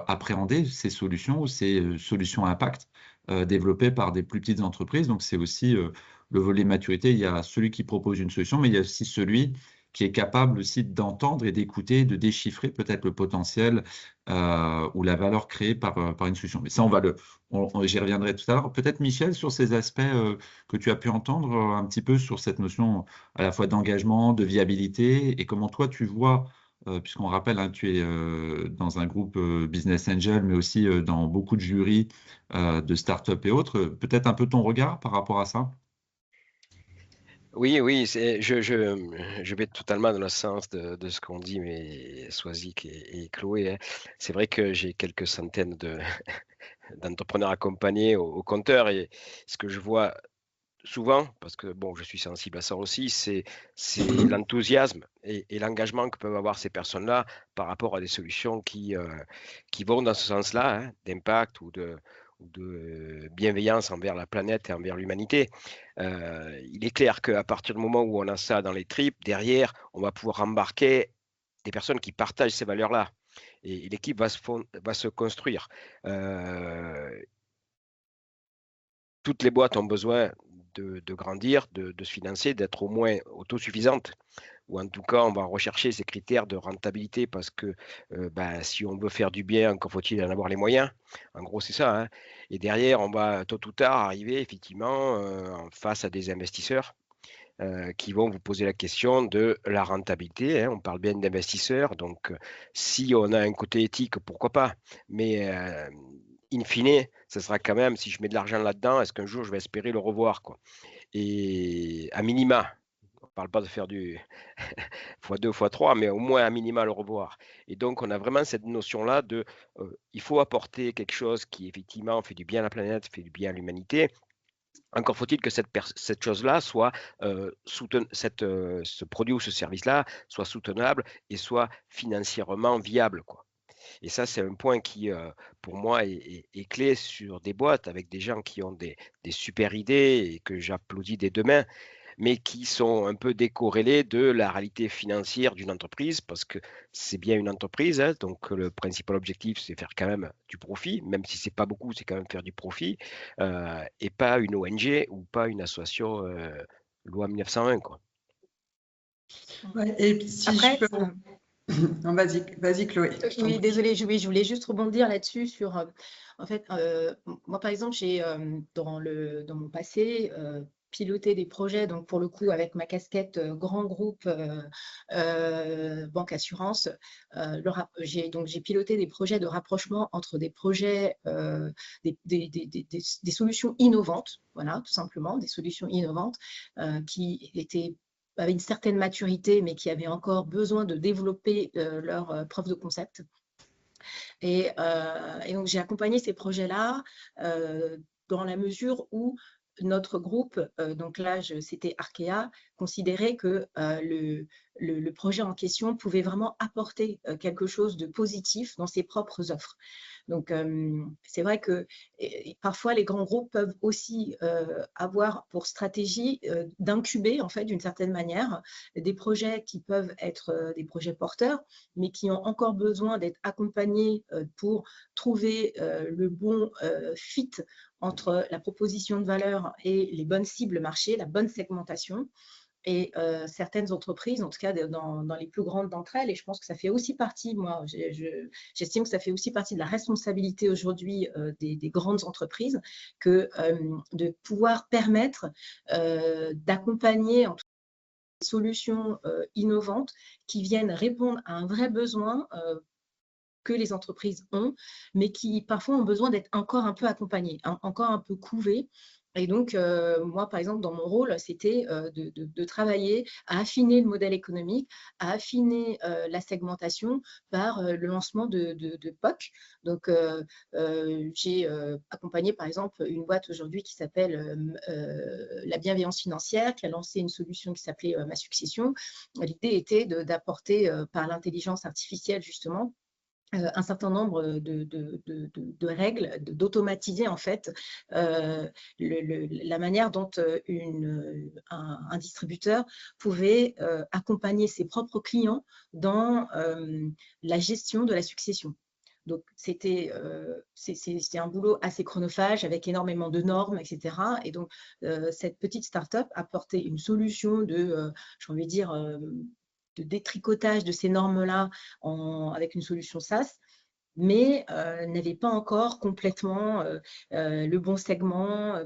appréhender ces solutions ou ces solutions à impact développées par des plus petites entreprises. Donc, c'est aussi le volet maturité. Il y a celui qui propose une solution, mais il y a aussi celui qui est capable aussi d'entendre et d'écouter, de déchiffrer peut-être le potentiel ou la valeur créée par une solution. Mais ça, j'y reviendrai tout à l'heure. Peut-être, Michel, sur ces aspects que tu as pu entendre un petit peu sur cette notion à la fois d'engagement, de viabilité, et comment toi, tu vois puisqu'on rappelle, hein, tu es dans un groupe Business Angel, mais aussi dans beaucoup de jurys de start-up et autres. Peut-être un peu ton regard par rapport à ça? Oui, je vais totalement dans le sens de ce qu'ont dit mais Swazik et Chloé, hein. C'est vrai que j'ai quelques centaines d'entrepreneurs accompagnés au compteur, et ce que je vois souvent, parce que bon, je suis sensible à ça aussi, c'est l'enthousiasme et l'engagement que peuvent avoir ces personnes-là par rapport à des solutions qui vont dans ce sens-là, hein, d'impact ou de bienveillance envers la planète et envers l'humanité. Il est clair qu'à partir du moment où on a ça dans les tripes, derrière, on va pouvoir embarquer des personnes qui partagent ces valeurs-là. Et l'équipe va se construire. Toutes les boîtes ont besoin de grandir, de se financer, d'être au moins autosuffisantes. Ou en tout cas, on va rechercher ces critères de rentabilité parce que si on veut faire du bien, encore faut-il en avoir les moyens. En gros, c'est ça, hein. Et derrière, on va tôt ou tard arriver effectivement face à des investisseurs qui vont vous poser la question de la rentabilité, hein. On parle bien d'investisseurs, donc si on a un côté éthique, pourquoi pas. Mais in fine, ça sera quand même, si je mets de l'argent là-dedans, est-ce qu'un jour je vais espérer le revoir, quoi. Et à minima, on ne parle pas de faire du x2, x3, mais au moins à minima le revoir. Et donc, on a vraiment cette notion-là de, il faut apporter quelque chose qui effectivement fait du bien à la planète, fait du bien à l'humanité. Encore faut-il que cette chose-là soit ce produit ou ce service-là soit soutenable et soit financièrement viable, quoi. Et ça, c'est un point qui, pour moi, est clé sur des boîtes avec des gens qui ont des super idées et que j'applaudis des 2 mains, mais qui sont un peu décorrélés de la réalité financière d'une entreprise, parce que c'est bien une entreprise, hein, donc le principal objectif, c'est faire quand même du profit, même si c'est pas beaucoup, c'est quand même faire du profit, et pas une ONG ou pas une association loi 1901, quoi. Ouais, et puis si Après, je peux... Non, vas-y Chloé. oui, désolée, je voulais juste rebondir là-dessus sur, en fait, moi par exemple, j'ai dans mon passé piloté des projets, donc pour le coup avec ma casquette grand groupe banque assurance, j'ai piloté des projets de rapprochement entre des projets, des solutions innovantes, voilà, tout simplement, des solutions innovantes qui avaient une certaine maturité, mais qui avaient encore besoin de développer leur preuve de concept. Et donc, j'ai accompagné ces projets-là dans la mesure où notre groupe, donc là, c'était Arkea, considérait que le projet en question pouvait vraiment apporter quelque chose de positif dans ses propres offres. Donc, c'est vrai que parfois, les grands groupes peuvent aussi avoir pour stratégie d'incuber, en fait, d'une certaine manière, des projets qui peuvent être des projets porteurs, mais qui ont encore besoin d'être accompagnés pour trouver le bon fit entre la proposition de valeur et les bonnes cibles marché, la bonne segmentation. Et certaines entreprises, en tout cas dans les plus grandes d'entre elles, et je pense que ça fait aussi partie, moi, j'estime que ça fait aussi partie de la responsabilité aujourd'hui des grandes entreprises, que de pouvoir permettre d'accompagner en tout cas, des solutions innovantes qui viennent répondre à un vrai besoin que les entreprises ont, mais qui parfois ont besoin d'être encore un peu accompagnées, encore un peu couvées. Et donc, moi, par exemple, dans mon rôle, c'était de travailler à affiner le modèle économique, à affiner la segmentation par le lancement de POC. Donc, j'ai accompagné, par exemple, une boîte aujourd'hui qui s'appelle La Bienveillance Financière, qui a lancé une solution qui s'appelait Ma Succession. L'idée était d'apporter par l'intelligence artificielle, justement, un certain nombre de règles, d'automatiser en fait la manière dont un distributeur pouvait accompagner ses propres clients dans la gestion de la succession. Donc, c'était un boulot assez chronophage avec énormément de normes, etc. Et donc, cette petite start-up apportait une solution j'ai envie de dire, de détricotage de ces normes-là avec une solution SaaS, mais n'avait pas encore complètement le bon segment,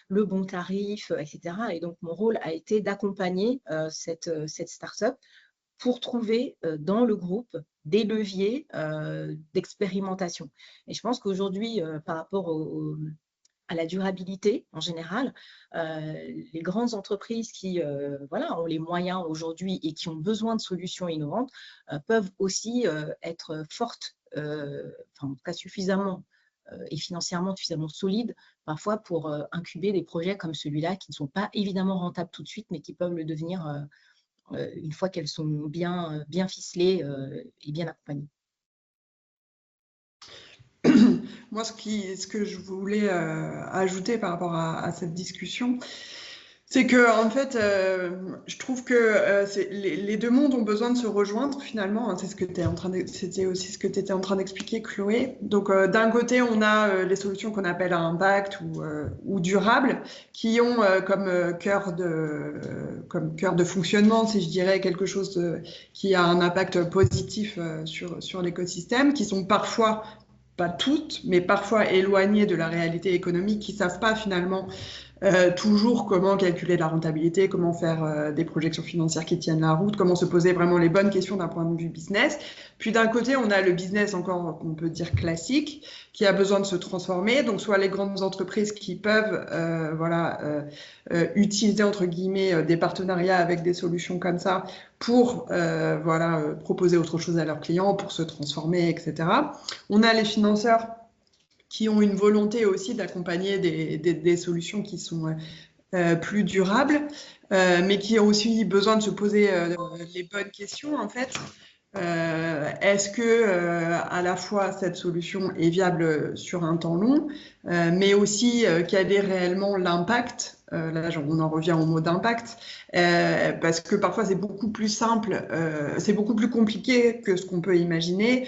le bon tarif, etc. Et donc, mon rôle a été d'accompagner cette start-up pour trouver dans le groupe des leviers d'expérimentation. Et je pense qu'aujourd'hui, par rapport à la durabilité en général, les grandes entreprises qui ont les moyens aujourd'hui et qui ont besoin de solutions innovantes peuvent aussi être fortes, en tout cas suffisamment et financièrement suffisamment solides parfois pour incuber des projets comme celui-là qui ne sont pas évidemment rentables tout de suite, mais qui peuvent le devenir une fois qu'elles sont bien ficelées et bien accompagnées. Moi, ce que je voulais ajouter par rapport à cette discussion, c'est que en fait, je trouve que les deux mondes ont besoin de se rejoindre finalement. Hein, c'était aussi ce que tu étais en train d'expliquer, Chloé. Donc, d'un côté, on a les solutions qu'on appelle à impact ou durables, qui ont comme cœur de fonctionnement, si je dirais, quelque chose qui a un impact positif sur l'écosystème, qui sont parfois pas toutes, mais parfois éloignées de la réalité économique, qui ne savent pas finalement toujours comment calculer de la rentabilité, comment faire des projections financières qui tiennent la route, comment se poser vraiment les bonnes questions d'un point de vue business. Puis d'un côté, on a le business encore, on peut dire classique, qui a besoin de se transformer. Donc soit les grandes entreprises qui peuvent utiliser entre guillemets des partenariats avec des solutions comme ça pour proposer autre chose à leurs clients, pour se transformer, etc. On a les financeurs qui ont une volonté aussi d'accompagner des solutions qui sont plus durables, mais qui ont aussi besoin de se poser les bonnes questions, en fait. Est-ce que à la fois cette solution est viable sur un temps long, mais aussi quel est réellement l'impact, là on en revient au mot d'impact, parce que parfois c'est beaucoup plus simple, c'est beaucoup plus compliqué que ce qu'on peut imaginer.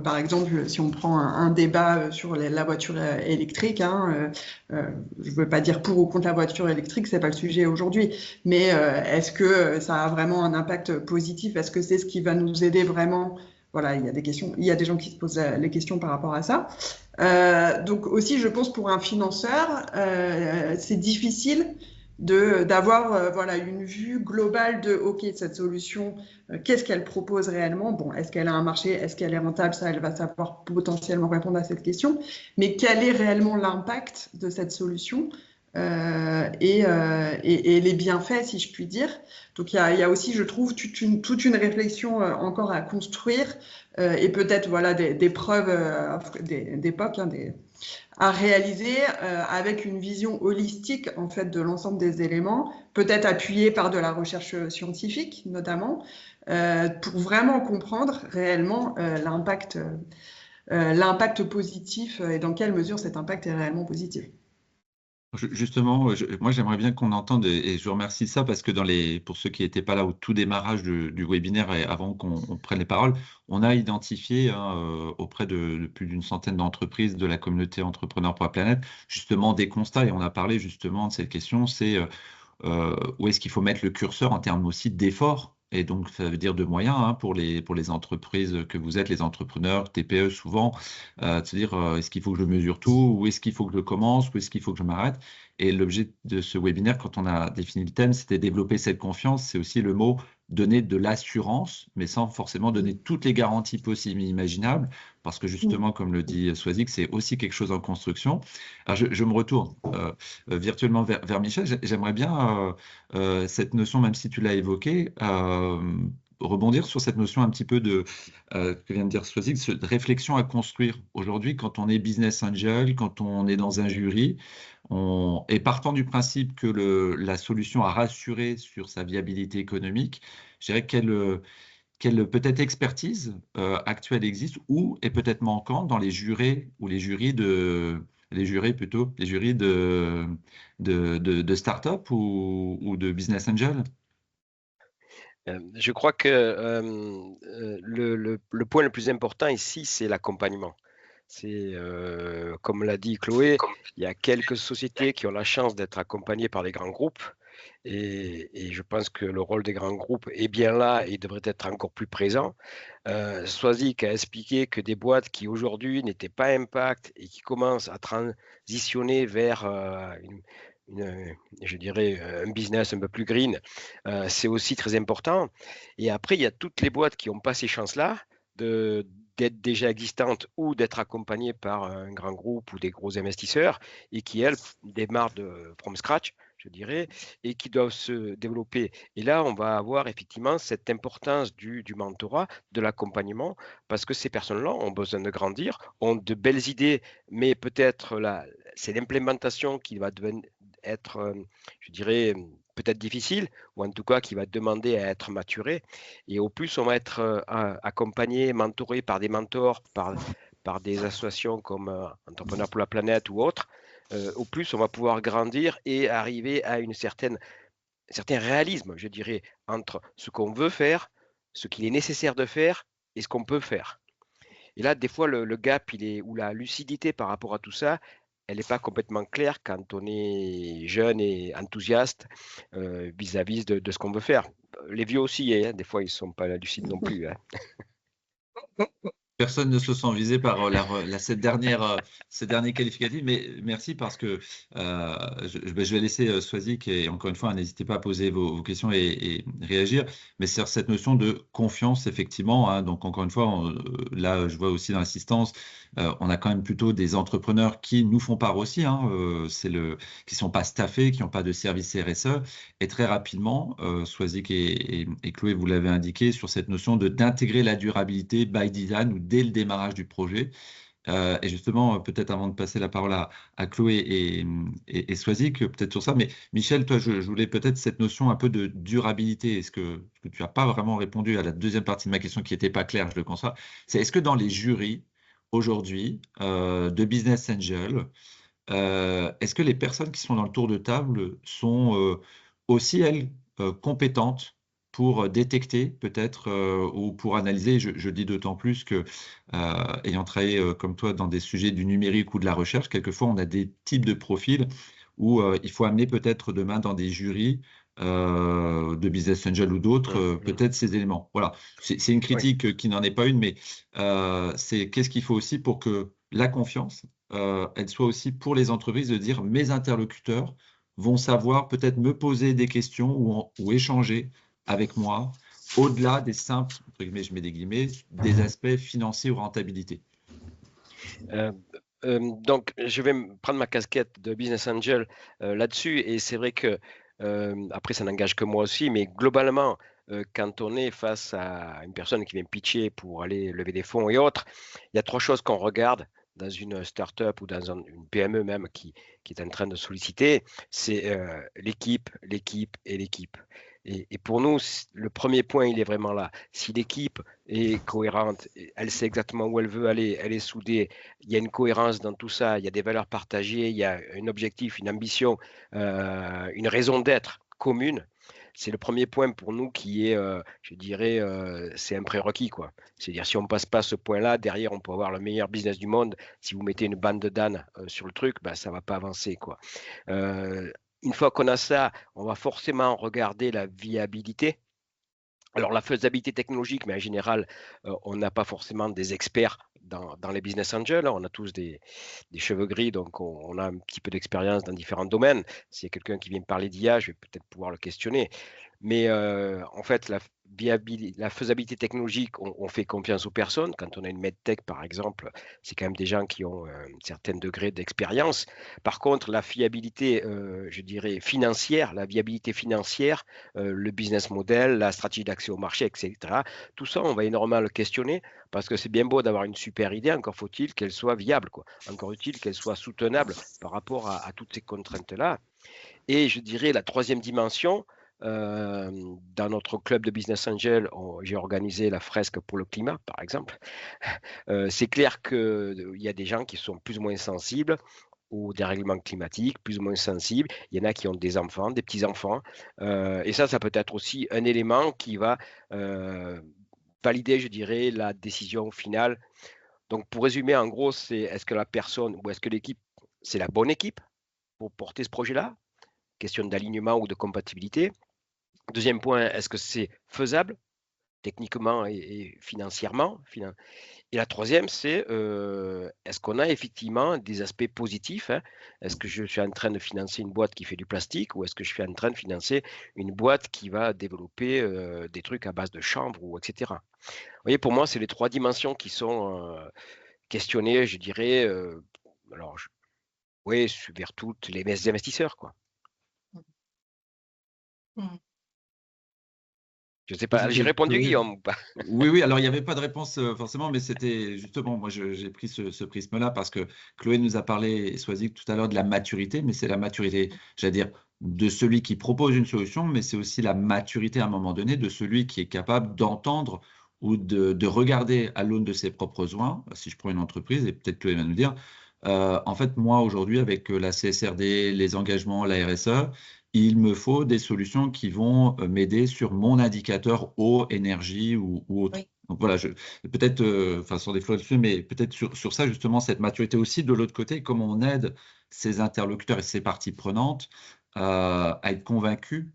Par exemple, si on prend un débat sur la voiture électrique, je ne veux pas dire pour ou contre la voiture électrique, c'est pas le sujet aujourd'hui, mais est-ce que ça a vraiment un impact positif? Est-ce que c'est ce qui va nous aider vraiment? Voilà, il y a des questions, il y a des gens qui se posent les questions par rapport à ça. Donc aussi, je pense pour un financeur, c'est difficile d'avoir une vue globale de OK, cette solution, qu'est-ce qu'elle propose réellement? Bon, est-ce qu'elle a un marché? Est-ce qu'elle est rentable? Ça, elle va savoir potentiellement répondre à cette question. Mais quel est réellement l'impact de cette solution et les bienfaits, si je puis dire? Donc, il y a aussi, je trouve, toute une réflexion encore à construire et peut-être des preuves d'époque, à réaliser avec une vision holistique en fait de l'ensemble des éléments, peut-être appuyée par de la recherche scientifique notamment, pour vraiment comprendre réellement l'impact positif et dans quelle mesure cet impact est réellement positif. Justement, moi j'aimerais bien qu'on entende, et je vous remercie de ça parce que pour ceux qui n'étaient pas là au tout démarrage du webinaire et avant qu'on prenne les paroles, on a identifié auprès de plus d'une centaine d'entreprises de la communauté Entrepreneurs pour la planète, justement des constats, et on a parlé justement de cette question, c'est où est-ce qu'il faut mettre le curseur en termes aussi d'efforts. Et donc, ça veut dire de moyens pour les entreprises que vous êtes, les entrepreneurs, TPE souvent, de se dire est-ce qu'il faut que je mesure tout, où est-ce qu'il faut que je commence, où est-ce qu'il faut que je m'arrête. Et l'objet de ce webinaire, quand on a défini le thème, c'était développer cette confiance. C'est aussi le mot donner de l'assurance, mais sans forcément donner toutes les garanties possibles et imaginables, parce que justement, comme le dit Swazik, c'est aussi quelque chose en construction. Alors, je me retourne virtuellement vers Michel. J'aimerais bien cette notion, même si tu l'as évoquée, rebondir sur cette notion un petit peu que vient de dire Swazik, de réflexion à construire. Aujourd'hui, quand on est business angel, quand on est dans un jury, et partant du principe que la solution a rassuré sur sa viabilité économique, je dirais quelle peut-être expertise actuelle existe ou est peut-être manquante dans les jurés ou les jurys de start-up ou de business angel? Je crois que le point le plus important ici, c'est l'accompagnement. C'est, comme l'a dit Chloé, il y a quelques sociétés qui ont la chance d'être accompagnées par des grands groupes et je pense que le rôle des grands groupes est bien là et devrait être encore plus présent. Swazik a expliqué que des boîtes qui aujourd'hui n'étaient pas impact et qui commencent à transitionner vers je dirais, un business un peu plus green, c'est aussi très important. Et après, il y a toutes les boîtes qui n'ont pas ces chances-là d'être déjà existantes ou d'être accompagnées par un grand groupe ou des gros investisseurs et qui, elles, démarrent from scratch, je dirais, et qui doivent se développer. Et là, on va avoir effectivement cette importance du mentorat, de l'accompagnement, parce que ces personnes-là ont besoin de grandir, ont de belles idées, mais peut-être c'est l'implémentation qui va être, je dirais, peut-être difficile, ou en tout cas qui va demander à être maturé. Et au plus, on va être accompagné, mentoré par des mentors, par des associations comme Entrepreneurs pour la planète ou autres, au plus, on va pouvoir grandir et arriver à un certain réalisme, je dirais, entre ce qu'on veut faire, ce qu'il est nécessaire de faire et ce qu'on peut faire. Et là, des fois, le gap, ou la lucidité par rapport à tout ça, elle n'est pas complètement claire quand on est jeune et enthousiaste vis-à-vis de ce qu'on veut faire. Les vieux aussi, hein, des fois, ils ne sont pas lucides non plus. Hein. Personne ne se sent visé par cette dernier qualificatif, mais merci parce que je vais laisser Swazik et encore une fois, n'hésitez pas à poser vos questions et réagir. Mais sur cette notion de confiance, effectivement, hein, donc encore une fois, là, je vois aussi dans l'assistance, on a quand même plutôt des entrepreneurs qui nous font part aussi, hein, qui sont pas staffés, qui n'ont pas de service RSE. Et très rapidement, Swazik et Chloé, vous l'avez indiqué, sur cette notion d'intégrer la durabilité by design ou dès le démarrage du projet. Et justement, peut-être avant de passer la parole à Chloé et Swazik, peut-être sur ça, mais Michel, toi, je voulais peut-être cette notion un peu de durabilité. Est-ce que tu n'as pas vraiment répondu à la deuxième partie de ma question qui n'était pas claire, je le conçois. C'est est-ce que dans les jurys, aujourd'hui, de Business Angel, est-ce que les personnes qui sont dans le tour de table sont aussi, elles, compétentes pour détecter peut-être ou pour analyser? Je dis d'autant plus que, ayant travaillé comme toi dans des sujets du numérique ou de la recherche, quelquefois on a des types de profils où il faut amener peut-être demain dans des jurys de Business Angel ou d'autres, peut-être ces éléments. Voilà, c'est une critique qui n'en est pas une, mais c'est qu'est-ce qu'il faut aussi pour que la confiance elle soit aussi pour les entreprises de dire mes interlocuteurs vont savoir peut-être me poser des questions ou échanger avec moi au-delà des simples, entre guillemets, je mets des guillemets, des aspects financiers ou rentabilité. Donc, je vais prendre ma casquette de Business Angel là-dessus et c'est vrai que après, ça n'engage que moi aussi, mais globalement, quand on est face à une personne qui vient pitcher pour aller lever des fonds et autres, il y a trois choses qu'on regarde dans une start-up ou dans une PME même qui est en train de solliciter, c'est l'équipe, l'équipe et l'équipe. Et pour nous, le premier point, il est vraiment là. Si l'équipe est cohérente, elle sait exactement où elle veut aller, elle est soudée, il y a une cohérence dans tout ça, il y a des valeurs partagées, il y a un objectif, une ambition, une raison d'être commune. C'est le premier point pour nous qui est, je dirais, c'est un prérequis, quoi. C'est-à-dire, si on ne passe pas ce point-là, derrière, on peut avoir le meilleur business du monde. Si vous mettez une bande de d'ânes sur le truc, ben, ça ne va pas avancer, quoi. Une fois qu'on a ça, on va forcément regarder la viabilité. Alors, la faisabilité technologique, mais en général, on n'a pas forcément des experts dans les business angels. On a tous des cheveux gris, donc on a un petit peu d'expérience dans différents domaines. S'il y a quelqu'un qui vient me parler d'IA, je vais peut-être pouvoir le questionner. Mais en fait, la faisabilité technologique, on fait confiance aux personnes. Quand on a une medtech, par exemple, c'est quand même des gens qui ont un certain degré d'expérience. Par contre, la fiabilité, je dirais, financière, la viabilité financière, le business model, la stratégie d'accès au marché, etc., tout ça, on va énormément le questionner parce que c'est bien beau d'avoir une super idée, encore faut-il qu'elle soit viable, quoi. Encore utile qu'elle soit soutenable par rapport à toutes ces contraintes-là. Et je dirais la troisième dimension, dans notre club de Business Angel, j'ai organisé la fresque pour le climat, par exemple. C'est clair qu'il y a des gens qui sont plus ou moins sensibles au dérèglement climatique, plus ou moins sensibles. Il y en a qui ont des enfants, des petits-enfants. Et ça peut être aussi un élément qui va valider, je dirais, la décision finale. Donc, pour résumer, en gros, c'est est-ce que la personne ou est-ce que l'équipe, c'est la bonne équipe pour porter ce projet-là? Question d'alignement ou de compatibilité. Deuxième point, est-ce que c'est faisable techniquement et financièrement? Et la troisième, c'est est-ce qu'on a effectivement des aspects positifs, hein? Est-ce que je suis en train de financer une boîte qui fait du plastique ou est-ce que je suis en train de financer une boîte qui va développer des trucs à base de chanvre, ou etc. Vous voyez, pour moi, c'est les trois dimensions qui sont questionnées, je dirais. Alors, oui, vers toutes les investisseurs, quoi. Je ne sais pas, j'ai répondu, Guillaume, ou pas? Oui, alors il n'y avait pas de réponse forcément, mais c'était justement, moi j'ai pris ce prisme-là parce que Chloé nous a parlé, et Swazik tout à l'heure, de la maturité, mais c'est la maturité, j'allais dire, de celui qui propose une solution, mais c'est aussi la maturité à un moment donné de celui qui est capable d'entendre ou de regarder à l'aune de ses propres besoins. Si je prends une entreprise, et peut-être Chloé va nous dire, en fait, moi aujourd'hui, avec la CSRD, les engagements, la RSE, il me faut des solutions qui vont m'aider sur mon indicateur eau, énergie ou autre. Oui. Donc voilà, peut-être, sans des flots dessus, mais peut-être sur ça, justement, cette maturité aussi de l'autre côté, comment on aide ces interlocuteurs et ces parties prenantes à être convaincus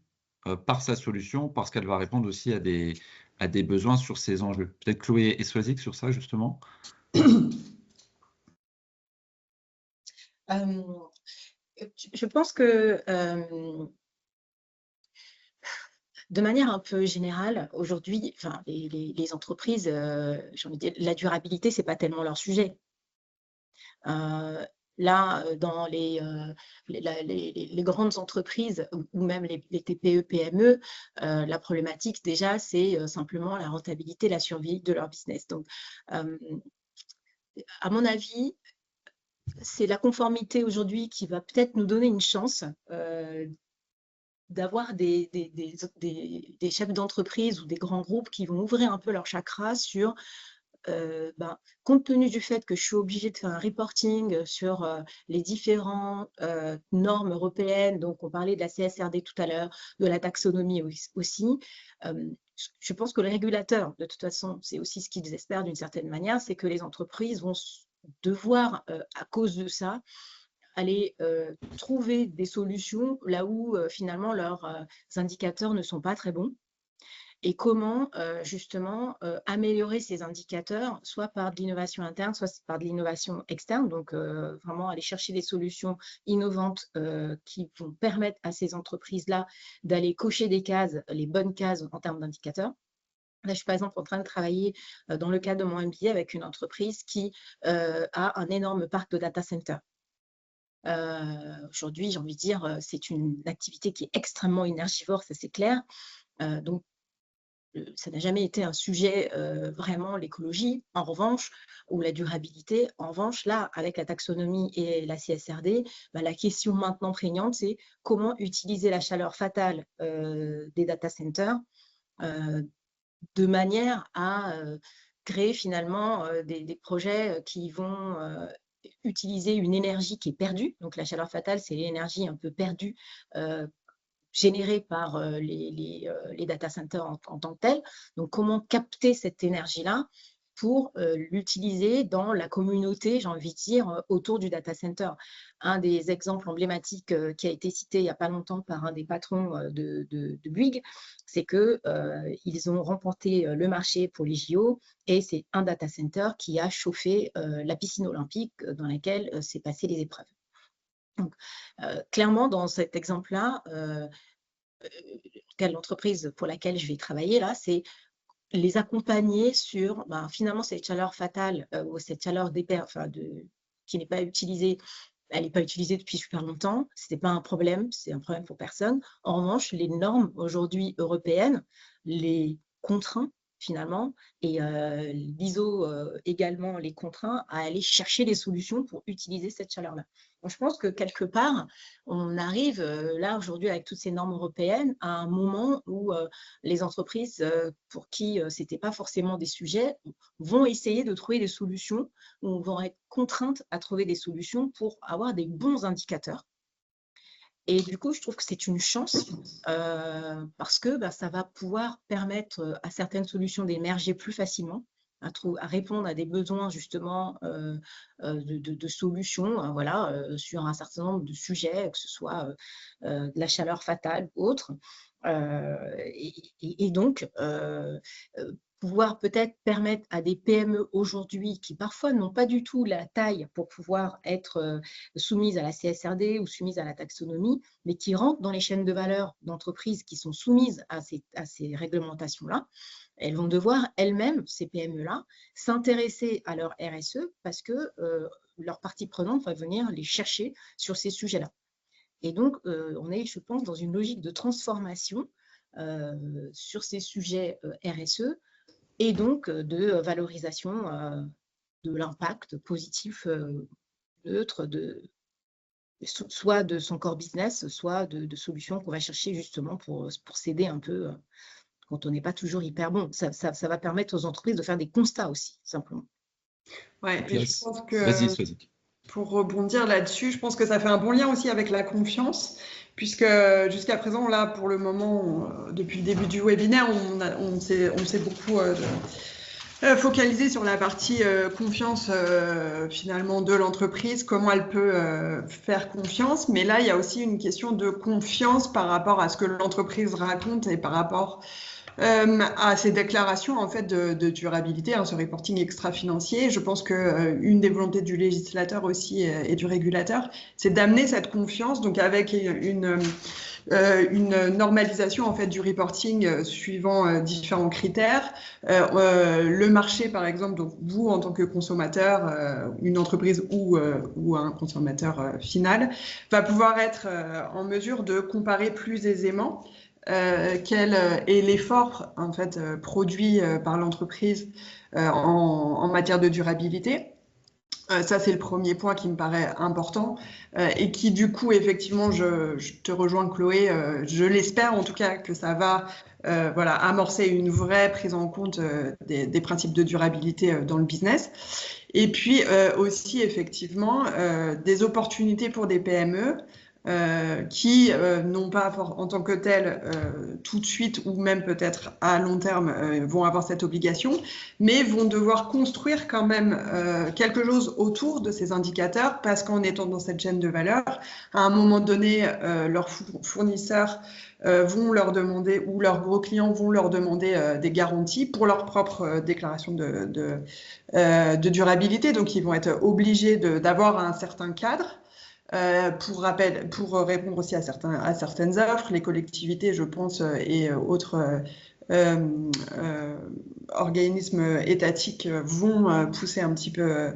par sa solution, parce qu'elle va répondre aussi à des besoins sur ces enjeux. Peut-être Chloé et Swazik sur ça, justement. Je pense que de manière un peu générale, aujourd'hui, enfin, les entreprises, j'ai envie de dire, la durabilité, c'est pas tellement leur sujet. Là, dans les grandes entreprises ou même les TPE, PME, la problématique déjà, c'est simplement la rentabilité, la survie de leur business. Donc, à mon avis, c'est la conformité aujourd'hui qui va peut-être nous donner une chance d'avoir des chefs d'entreprise ou des grands groupes qui vont ouvrir un peu leur chakra sur, compte tenu du fait que je suis obligée de faire un reporting sur les différentes normes européennes, donc on parlait de la CSRD tout à l'heure, de la taxonomie aussi, je pense que les régulateurs, de toute façon, c'est aussi ce qu'ils espèrent d'une certaine manière, c'est que les entreprises vont devoir, à cause de ça, aller trouver des solutions là où finalement leurs indicateurs ne sont pas très bons, et comment justement améliorer ces indicateurs, soit par de l'innovation interne, soit par de l'innovation externe, donc vraiment aller chercher des solutions innovantes qui vont permettre à ces entreprises-là d'aller cocher des cases, les bonnes cases en termes d'indicateurs. Là, je suis par exemple en train de travailler dans le cadre de mon MBA avec une entreprise qui a un énorme parc de data center. Aujourd'hui, j'ai envie de dire, c'est une activité qui est extrêmement énergivore, ça c'est clair. Donc, ça n'a jamais été un sujet vraiment l'écologie, en revanche, ou la durabilité. En revanche, là, avec la taxonomie et la CSRD, la question maintenant prégnante, c'est comment utiliser la chaleur fatale des data centers de manière à créer finalement des projets qui vont utiliser une énergie qui est perdue. Donc la chaleur fatale, c'est l'énergie un peu perdue générée par les data centers en tant que tels. Donc comment capter cette énergie-là pour l'utiliser dans la communauté, j'ai envie de dire, autour du data center. Un des exemples emblématiques qui a été cité il n'y a pas longtemps par un des patrons de Bouygues, c'est qu'ils ont remporté le marché pour les JO, et c'est un data center qui a chauffé la piscine olympique dans laquelle s'est passées les épreuves. Donc, clairement, dans cet exemple-là, l'entreprise pour laquelle je vais travailler là, c'est les accompagner sur finalement cette chaleur fatale ou cette chaleur qui n'est pas utilisée. Elle n'est pas utilisée depuis super longtemps, ce n'est pas un problème, c'est un problème pour personne. En revanche, les normes aujourd'hui européennes les contraint finalement, et l'ISO également les contraint à aller chercher des solutions pour utiliser cette chaleur-là. Donc, je pense que quelque part, on arrive là aujourd'hui avec toutes ces normes européennes à un moment où les entreprises pour qui ce n'était pas forcément des sujets vont essayer de trouver des solutions, ou vont être contraintes à trouver des solutions pour avoir des bons indicateurs. Et du coup, je trouve que c'est une chance parce que ça va pouvoir permettre à certaines solutions d'émerger plus facilement, à répondre à des besoins justement de solutions sur un certain nombre de sujets, que ce soit de la chaleur fatale ou autre. Et donc, pouvoir peut-être permettre à des PME aujourd'hui qui parfois n'ont pas du tout la taille pour pouvoir être soumises à la CSRD ou soumises à la taxonomie, mais qui rentrent dans les chaînes de valeur d'entreprises qui sont soumises à ces réglementations-là, elles vont devoir elles-mêmes, ces PME-là, s'intéresser à leur RSE parce que leur partie prenante va venir les chercher sur ces sujets-là. Et donc, on est, je pense, dans une logique de transformation sur ces sujets RSE, et donc de valorisation de l'impact positif neutre soit de son core business, soit de solutions qu'on va chercher justement pour s'aider un peu quand on n'est pas toujours hyper bon. Ça va permettre aux entreprises de faire des constats aussi, simplement. Ouais, et je pense que Vas-y, Swazik. Pour rebondir là-dessus, je pense que ça fait un bon lien aussi avec la confiance, puisque jusqu'à présent, là, pour le moment, depuis le début du webinaire, on s'est beaucoup focalisé sur la partie confiance finalement de l'entreprise, comment elle peut faire confiance. Mais là, il y a aussi une question de confiance par rapport à ce que l'entreprise raconte et par rapport à ces déclarations en fait de durabilité, ce reporting extra-financier. Je pense que une des volontés du législateur aussi et du régulateur, c'est d'amener cette confiance, donc avec une normalisation en fait du reporting suivant différents critères. Le marché, par exemple, donc vous en tant que consommateur, une entreprise ou un consommateur final, va pouvoir être en mesure de comparer plus aisément quel est l'effort en fait produit par l'entreprise en matière de durabilité. Ça, c'est le premier point qui me paraît important et qui, du coup, effectivement, je te rejoins, Chloé, je l'espère en tout cas que ça va amorcer une vraie prise en compte des principes de durabilité dans le business. Et puis aussi, effectivement, des opportunités pour des PME qui n'ont pas en tant que telles tout de suite ou même peut-être à long terme vont avoir cette obligation, mais vont devoir construire quand même quelque chose autour de ces indicateurs parce qu'en étant dans cette chaîne de valeur, à un moment donné, leurs fournisseurs vont leur demander ou leurs gros clients vont leur demander des garanties pour leur propre déclaration de durabilité. Donc, ils vont être obligés d'avoir un certain cadre. Pour répondre aussi à certaines offres, les collectivités, je pense, et autres organismes étatiques vont pousser un petit peu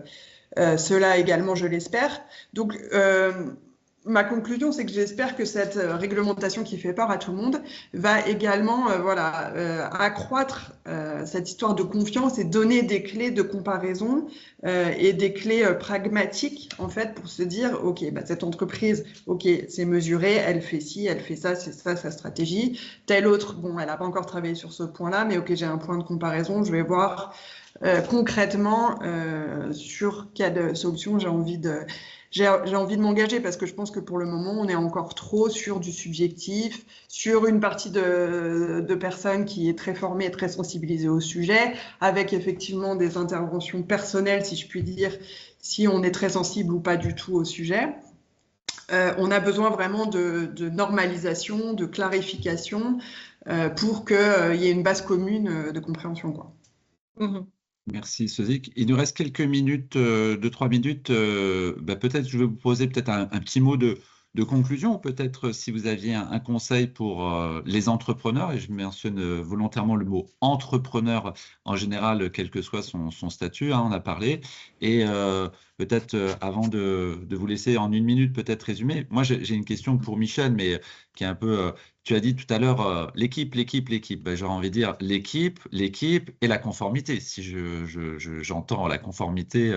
cela également, je l'espère. Donc, ma conclusion, c'est que j'espère que cette réglementation qui fait peur à tout le monde va également accroître cette histoire de confiance et donner des clés de comparaison et des clés pragmatiques en fait pour se dire ok, cette entreprise, ok, c'est mesuré, elle fait ci, elle fait ça, c'est ça sa stratégie. Telle autre, bon, elle n'a pas encore travaillé sur ce point-là, mais ok, j'ai un point de comparaison, je vais voir concrètement sur quelle solution j'ai envie de m'engager parce que je pense que pour le moment, on est encore trop sur du subjectif, sur une partie de personnes qui est très formée et très sensibilisée au sujet, avec effectivement des interventions personnelles, si je puis dire, si on est très sensible ou pas du tout au sujet. On a besoin vraiment de normalisation, de clarification pour qu'il y ait une base commune de compréhension, quoi. Merci, Swazik. Il nous reste quelques minutes, 2-3 minutes. Peut-être je vais vous poser peut-être un petit mot de de conclusion, ou peut-être si vous aviez un conseil pour les entrepreneurs, et je mentionne volontairement le mot entrepreneur en général, quel que soit son statut, hein, on a parlé, et peut-être avant de vous laisser en 1 minute peut-être résumer, moi j'ai une question pour Michel, mais qui est un peu... tu as dit tout à l'heure l'équipe. Ben, j'aurais envie de dire l'équipe et la conformité. Si j'entends la conformité,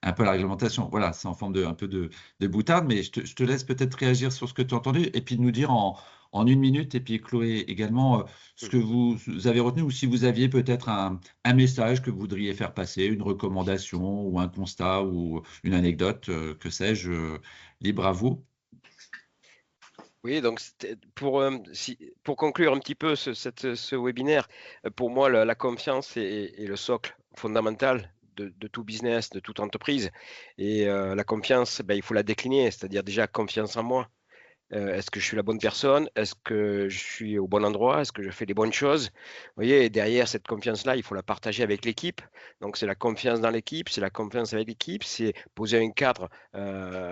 un peu la réglementation. Voilà, c'est en forme un peu de boutade, mais je te laisse peut-être réagir sur ce que tu as entendu et puis nous dire en 1 minute, et puis Chloé également, ce que vous avez retenu, ou si vous aviez peut-être un message que vous voudriez faire passer, une recommandation ou un constat ou une anecdote, que sais-je, libre à vous. Oui, donc pour conclure un petit peu ce webinaire, pour moi, la confiance est le socle fondamental de tout business, de toute entreprise. Et la confiance, ben, il faut la décliner, c'est-à-dire déjà confiance en moi. Est-ce que je suis la bonne personne? Est-ce que je suis au bon endroit? Est-ce que je fais les bonnes choses? Vous voyez, et derrière cette confiance-là, il faut la partager avec l'équipe. Donc, c'est la confiance dans l'équipe, c'est la confiance avec l'équipe, c'est poser un cadre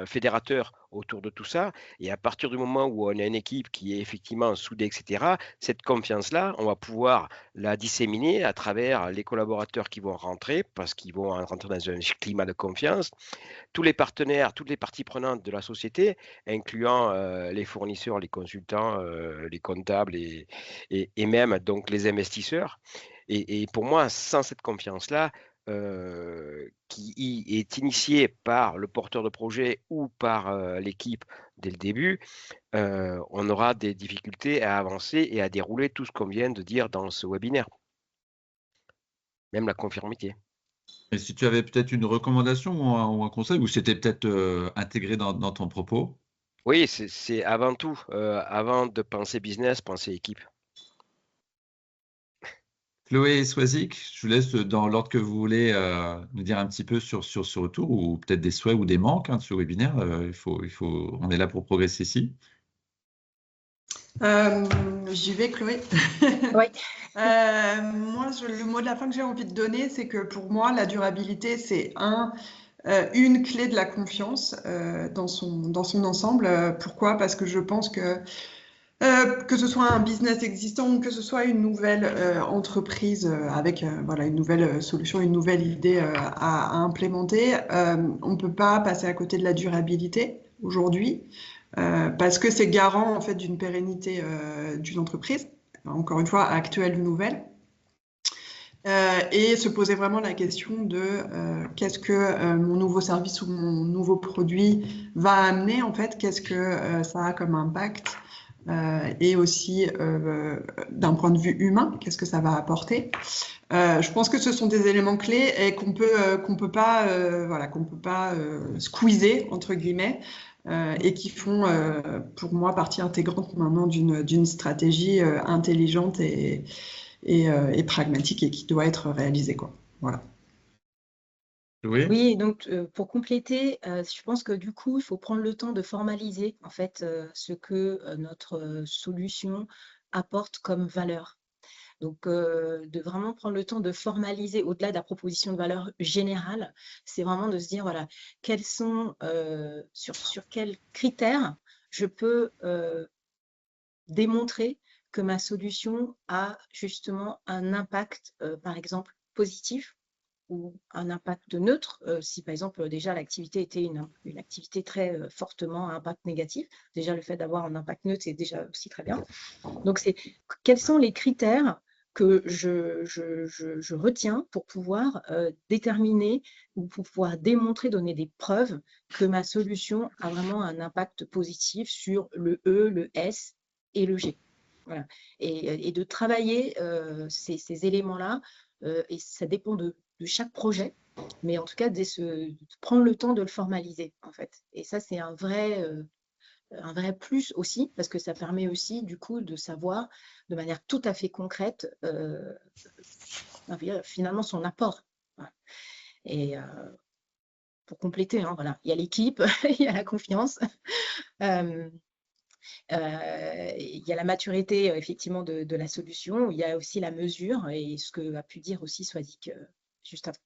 fédérateur autour de tout ça. Et à partir du moment où on a une équipe qui est effectivement soudée, etc., cette confiance-là, on va pouvoir la disséminer à travers les collaborateurs qui vont rentrer, parce qu'ils vont rentrer dans un climat de confiance, tous les partenaires, toutes les parties prenantes de la société, incluant les fournisseurs, les consultants, les comptables et même donc les investisseurs. Et pour moi, sans cette confiance-là, qui est initiée par le porteur de projet ou par l'équipe dès le début, on aura des difficultés à avancer et à dérouler tout ce qu'on vient de dire dans ce webinaire, même la conformité. Et si tu avais peut-être une recommandation ou un conseil, ou c'était peut-être intégré dans ton propos. Oui, c'est avant tout, avant de penser business, penser équipe. Chloé Swazik, je vous laisse dans l'ordre que vous voulez nous dire un petit peu sur ce retour, ou peut-être des souhaits ou des manques, hein, de ce webinaire. On est là pour progresser ici. J'y vais, Chloé. Oui. Moi, le mot de la fin que j'ai envie de donner, c'est que pour moi, la durabilité, c'est une clé de la confiance dans son ensemble. Pourquoi? Parce que je pense que ce soit un business existant ou que ce soit une nouvelle entreprise avec voilà, une nouvelle solution, une nouvelle idée à implémenter, on ne peut pas passer à côté de la durabilité aujourd'hui parce que c'est garant en fait d'une pérennité d'une entreprise, encore une fois actuelle ou nouvelle. Et se poser vraiment la question de qu'est-ce que mon nouveau service ou mon nouveau produit va amener en fait, qu'est-ce que ça a comme impact et aussi d'un point de vue humain, qu'est-ce que ça va apporter. Je pense que ce sont des éléments clés et qu'on peut pas squeezer entre guillemets et qui font pour moi partie intégrante maintenant d'une stratégie intelligente et pragmatique et qui doit être réalisée, quoi. Voilà. Oui, donc pour compléter, je pense que du coup, il faut prendre le temps de formaliser en fait ce que notre solution apporte comme valeur. Donc, de vraiment prendre le temps de formaliser au-delà de la proposition de valeur générale, c'est vraiment de se dire, voilà, quels sont, sur quels critères je peux démontrer que ma solution a justement un impact, par exemple, positif ou un impact neutre, si par exemple déjà l'activité était une activité très fortement à impact négatif. Déjà le fait d'avoir un impact neutre, c'est déjà aussi très bien. Donc c'est quels sont les critères que je retiens pour pouvoir déterminer ou pour pouvoir démontrer, donner des preuves que ma solution a vraiment un impact positif sur le E, le S et le G. Voilà. Et de travailler ces éléments-là, et ça dépend de chaque projet, mais en tout cas, de prendre le temps de le formaliser, en fait. Et ça, c'est un vrai plus aussi, parce que ça permet aussi, du coup, de savoir de manière tout à fait concrète, finalement, son apport. Voilà. Et pour compléter, hein, voilà, il y a l'équipe, il y a la confiance. Il y a la maturité effectivement de la solution, il y a aussi la mesure et ce que a pu dire aussi Swazik juste avant.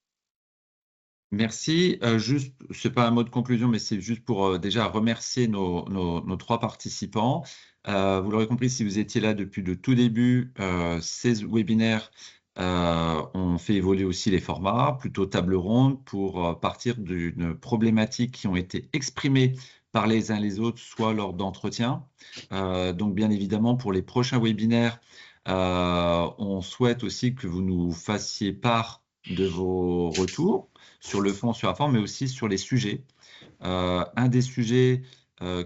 Merci. Juste, c'est pas un mot de conclusion, mais c'est juste pour déjà remercier nos 3 participants. Vous l'aurez compris, si vous étiez là depuis le tout début, ces webinaires ont fait évoluer aussi les formats, plutôt table ronde, pour partir d'une problématique qui ont été exprimées par les uns les autres, soit lors d'entretiens. Donc, bien évidemment, pour les prochains webinaires, on souhaite aussi que vous nous fassiez part de vos retours sur le fond, sur la forme, mais aussi sur les sujets. Un des sujets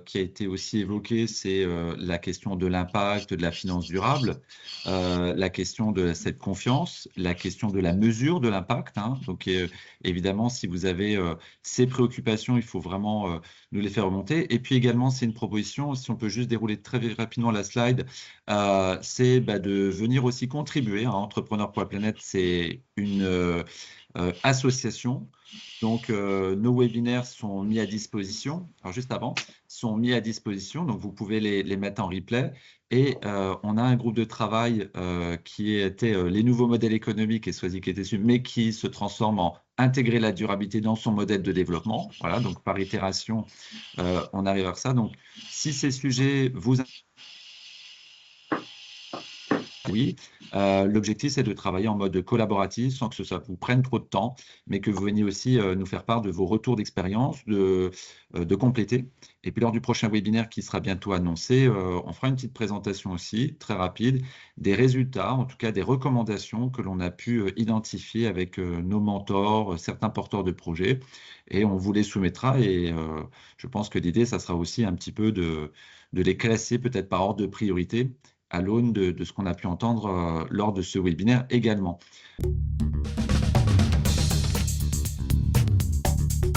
qui a été aussi évoqué, c'est la question de l'impact, de la finance durable, la question de cette confiance, la question de la mesure de l'impact. Hein. Donc, évidemment, si vous avez ces préoccupations, il faut vraiment nous les faire remonter. Et puis également, c'est une proposition, si on peut juste dérouler très rapidement la slide, c'est de venir aussi contribuer. Hein. Entrepreneurs pour la planète, c'est une association. Donc, nos webinaires sont mis à disposition. Alors, juste avant, sont mis à disposition. Donc, vous pouvez les mettre en replay. Et on a un groupe de travail qui était les nouveaux modèles économiques et Swazik est dessus, mais qui se transforme en intégrer la durabilité dans son modèle de développement. Voilà, donc par itération, on arrive à ça. Donc, si ces sujets vous oui, l'objectif, c'est de travailler en mode collaboratif sans que ça vous prenne trop de temps, mais que vous veniez aussi nous faire part de vos retours d'expérience, de compléter. Et puis, lors du prochain webinaire qui sera bientôt annoncé, on fera une petite présentation aussi, très rapide, des résultats, en tout cas des recommandations que l'on a pu identifier avec nos mentors, certains porteurs de projets, et on vous les soumettra. Et je pense que l'idée, ça sera aussi un petit peu de les classer peut-être par ordre de priorité à l'aune de ce qu'on a pu entendre lors de ce webinaire également.